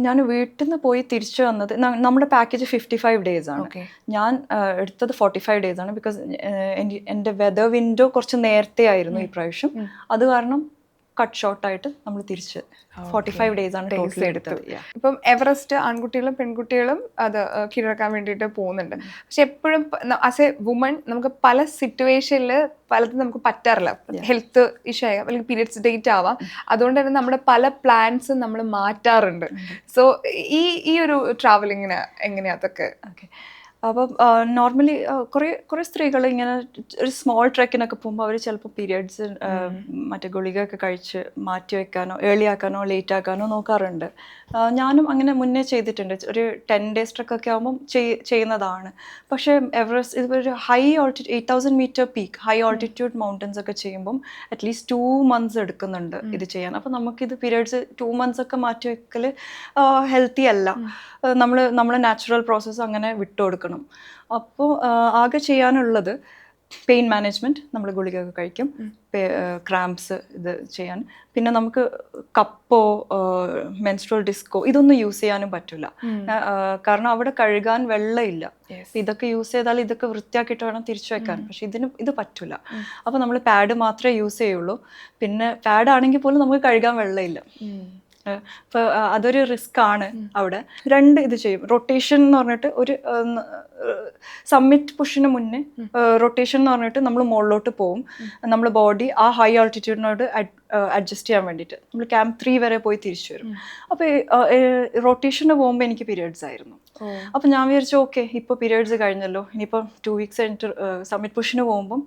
ഞാൻ വീട്ടിൽ നിന്ന് പോയി തിരിച്ചു വന്നത്, നമ്മുടെ പാക്കേജ് 55 days ആണ്. ഞാൻ എടുത്തത് 45 days ആണ്. ബിക്കോസ് എൻ്റെ വെതർ വിൻഡോ കുറച്ച് നേരത്തെ ആയിരുന്നു ഈ പ്രാവശ്യം. അത് കാരണം കട്ട് ഷോർട്ടായിട്ട് നമ്മൾ തിരിച്ച് 45 days ആണ് ടോട്ടൽ എടുത്തത്. ഇപ്പം എവറസ്റ്റ് ആൺകുട്ടികളും പെൺകുട്ടികളും അത് കീഴടക്കാൻ വേണ്ടിയിട്ട് പോകുന്നുണ്ട്. പക്ഷെ എപ്പോഴും ആസ് എ വുമൺ നമുക്ക് പല സിറ്റുവേഷനിൽ പലതും നമുക്ക് പറ്റാറില്ല. ഹെൽത്ത് ഇഷ്യൂ ആകാം, അല്ലെങ്കിൽ പീരിയഡ്സ് ഡേറ്റ് ആവാം. അതുകൊണ്ട് തന്നെ നമ്മുടെ പല പ്ലാൻസും നമ്മൾ മാറ്റാറുണ്ട്. സോ ഈ ഒരു ട്രാവലിങ്ങിന് എങ്ങനെയാ അതൊക്കെ? ഓക്കെ. അപ്പം നോർമലി കുറേ സ്ത്രീകൾ ഇങ്ങനെ ഒരു സ്മോൾ ട്രെക്കിനൊക്കെ പോകുമ്പോൾ അവർ ചിലപ്പോൾ പീരിയഡ്സ് മറ്റേ ഗുളികയൊക്കെ കഴിച്ച് മാറ്റി വെക്കാനോ ഏർലി ആക്കാനോ ലേറ്റ് ആക്കാനോ നോക്കാറുണ്ട്. ഞാനും അങ്ങനെ മുന്നേ ചെയ്തിട്ടുണ്ട്. ഒരു 10 days ട്രെക്കൊക്കെ ആകുമ്പം ചെയ്യുന്നതാണ്. പക്ഷേ എവറസ്റ്റ് ഇതൊരു high altitude 8,000 meter peak high altitude mountains ഒക്കെ ചെയ്യുമ്പം അറ്റ്ലീസ്റ്റ് 2 months എടുക്കുന്നുണ്ട് ഇത് ചെയ്യാൻ. അപ്പോൾ നമുക്കിത് പീരിയഡ്സ് 2 months ഒക്കെ മാറ്റി വെക്കൽ ഹെൽത്തി അല്ല. നമ്മൾ നാച്ചുറൽ പ്രോസസ്സ് അങ്ങനെ വിട്ടുകൊടുക്കണം. അപ്പോൾ ആകെ ചെയ്യാനുള്ളത് പെയിൻ മാനേജ്മെൻറ്റ്, നമ്മൾ ഗുളികയൊക്കെ കഴിക്കും. ക്രാംപ്സ് ഇത് ചെയ്യാൻ. പിന്നെ നമുക്ക് കപ്പോ മെൻസ്ട്രൽ ഡിസ്കോ ഇതൊന്നും യൂസ് ചെയ്യാനും പറ്റില്ല. കാരണം അവിടെ കഴുകാൻ വെള്ളമില്ല. ഇതൊക്കെ യൂസ് ചെയ്താൽ ഇതൊക്കെ വൃത്തിയാക്കിയിട്ട് വേണം തിരിച്ചു വെക്കാൻ. പക്ഷെ ഇത് പറ്റില്ല. അപ്പോൾ നമ്മൾ പാഡ് മാത്രമേ യൂസ് ചെയ്യുള്ളൂ. പിന്നെ പാഡ് ആണെങ്കിൽ പോലും നമുക്ക് കഴുകാൻ വെള്ളമില്ല. അപ്പോൾ അതൊരു റിസ്ക് ആണ്. അവിടെ 2 ഇത് ചെയ്യും. റൊട്ടേഷൻ എന്ന് പറഞ്ഞിട്ട് ഒരു സമ്മിറ്റ് പുഷിന് മുന്നേ റൊട്ടേഷൻ എന്ന് പറഞ്ഞിട്ട് നമ്മൾ മുകളിലോട്ട് പോകും. നമ്മൾ ബോഡി ആ ഹൈ ആൾട്ടിറ്റ്യൂഡിനോട് അഡ്ജസ്റ്റ് ചെയ്യാൻ വേണ്ടിയിട്ട് നമ്മൾ ക്യാമ്പ് 3 വരെ പോയി തിരിച്ചു വരും. അപ്പോൾ റൊട്ടേഷന് പോകുമ്പോൾ എനിക്ക് പീരിയഡ്സ് ആയിരുന്നു. അപ്പോൾ ഞാൻ വിചാരിച്ചു ഓക്കെ ഇപ്പോൾ പീരിയഡ്സ് കഴിഞ്ഞല്ലോ, ഇനിയിപ്പോൾ 2 weeks കഴിഞ്ഞിട്ട് സമ്മിറ്റ് പുഷിന് പോകുമ്പം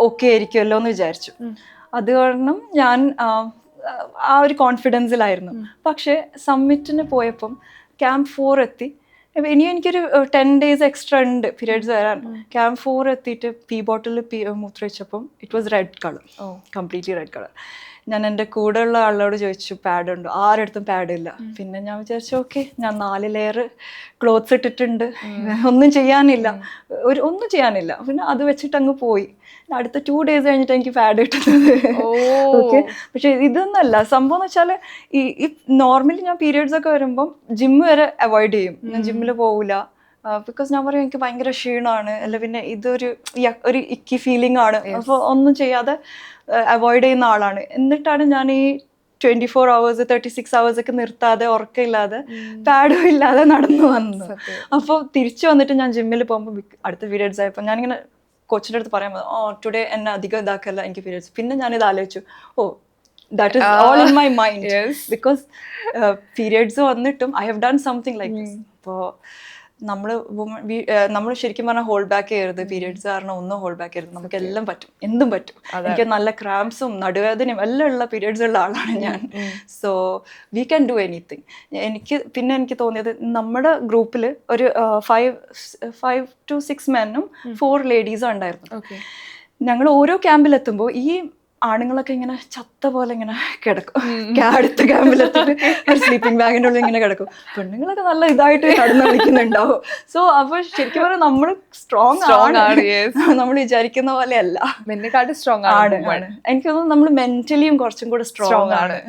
ഓക്കെ ആയിരിക്കുമല്ലോ എന്ന് വിചാരിച്ചു. അത് കാരണം ഞാൻ ആ ഒരു കോൺഫിഡൻസിലായിരുന്നു. പക്ഷേ സമ്മിറ്റിന് പോയപ്പം ക്യാമ്പ് 4 എത്തി. ഇനിയും എനിക്കൊരു 10 days എക്സ്ട്രാ ഉണ്ട് പീരിയഡ്സ് വരാൻ. ക്യാമ്പ് 4 എത്തിയിട്ട് പീ ബോട്ടിൽ മൂത്രമൊഴിച്ചപ്പം it was red colour, completely red colour. ഞാൻ എൻ്റെ കൂടെയുള്ള ആളോട് ചോദിച്ചു പാഡ് ഉണ്ടോ, ആരടുത്തും പാഡ് ഇല്ല. പിന്നെ ഞാൻ വിചാരിച്ചു ഓക്കെ, ഞാൻ 4 ലെയർ ക്ലോത്ത്സ് ഇട്ടിട്ടുണ്ട്, ഒന്നും ചെയ്യാനില്ല, ഒന്നും ചെയ്യാനില്ല. പിന്നെ അത് വെച്ചിട്ട് അങ്ങ് പോയി. അടുത്ത 2 days കഴിഞ്ഞിട്ട് എനിക്ക് പാഡ് കിട്ടുന്നത്. ഓക്കെ, പക്ഷെ ഇതൊന്നല്ല സംഭവം എന്ന് വെച്ചാൽ ഈ നോർമലി ഞാൻ പീരിയഡ്സ് ഒക്കെ വരുമ്പം ജിമ്മ് വരെ അവോയ്ഡ് ചെയ്യും. ഞാൻ ജിമ്മിൽ പോവില്ല, ബിക്കോസ് ഞാൻ പറയും എനിക്ക് ഭയങ്കര ക്ഷീണമാണ്, അല്ല പിന്നെ ഇതൊരു ഒരു ഇക്കി ഫീലിംഗ് ആണ്. അപ്പോൾ ഒന്നും ചെയ്യാതെ അവോയ്ഡ് ചെയ്യുന്ന ആളാണ്. എന്നിട്ടാണ് ഞാൻ ഈ 24 hours 36 hours ഒക്കെ നിർത്താതെ ഉറക്കമില്ലാതെ പാഡും ഇല്ലാതെ നടന്നു വന്നു. അപ്പോൾ തിരിച്ചു വന്നിട്ട് ഞാൻ ജിമ്മിൽ പോകുമ്പോൾ അടുത്ത പീരിയഡ്സ് ആയപ്പോൾ ഞാനിങ്ങനെ കോച്ചിൻ്റെ അടുത്ത് പറയാൻ ഓ ടുഡേ എന്നെ അധികം ഇതാക്കല്ല, എനിക്ക് പീരിയഡ്സ്. പിന്നെ ഞാനിത് ആലോചിച്ചു, oh that is all in my mind, because periods വന്നിട്ടും I have done something like this. അപ്പോൾ നമ്മൾ ശരിക്കും പറഞ്ഞാൽ ഹോൾഡ് ബാക്ക് ചെയ്യരുത്. പീരിയഡ്സ് കാരണം ഒന്നും ഹോൾഡ് ബാക്ക് ചെയ്യരുത്. നമുക്ക് എല്ലാം പറ്റും, എന്തും പറ്റും. എനിക്ക് നല്ല ക്രാംസും നടുവേദനയും എല്ലാം ഉള്ള പീരിയഡ്സ് ഉള്ള ആളാണ് ഞാൻ. So we can do anything. എനിക്ക് തോന്നിയത് നമ്മുടെ ഗ്രൂപ്പിൽ ഒരു 5 to 6 മെന്നും 4 ലേഡീസും ഉണ്ടായിരുന്നു. ഞങ്ങൾ ഓരോ ക്യാമ്പിലെത്തുമ്പോൾ ഈ ആണുങ്ങളൊക്കെ ഇങ്ങനെ ചത്ത പോലെ ഇങ്ങനെ കിടക്കും. അടുത്ത ക്യാമ്പിലെത്തിട്ട് ഒരു സ്ലീപ്പിംഗ് ബാഗിൻ്റെ ഉള്ളിൽ ഇങ്ങനെ കിടക്കും. പെണ്ണുങ്ങളൊക്കെ നല്ല ഇതായിട്ട് കടന്നു കളിക്കുന്നുണ്ടാവും. സോ അപ്പോൾ ശരിക്കും പറഞ്ഞാൽ നമ്മൾ സ്ട്രോങ് ആണ്, നമ്മൾ വിചാരിക്കുന്ന പോലെ അല്ല, സ്ട്രോങ് ആണ്. എനിക്ക് തോന്നുന്നു നമ്മൾ മെന്റലിയും കുറച്ചും കൂടെ സ്ട്രോങ് ആണ്.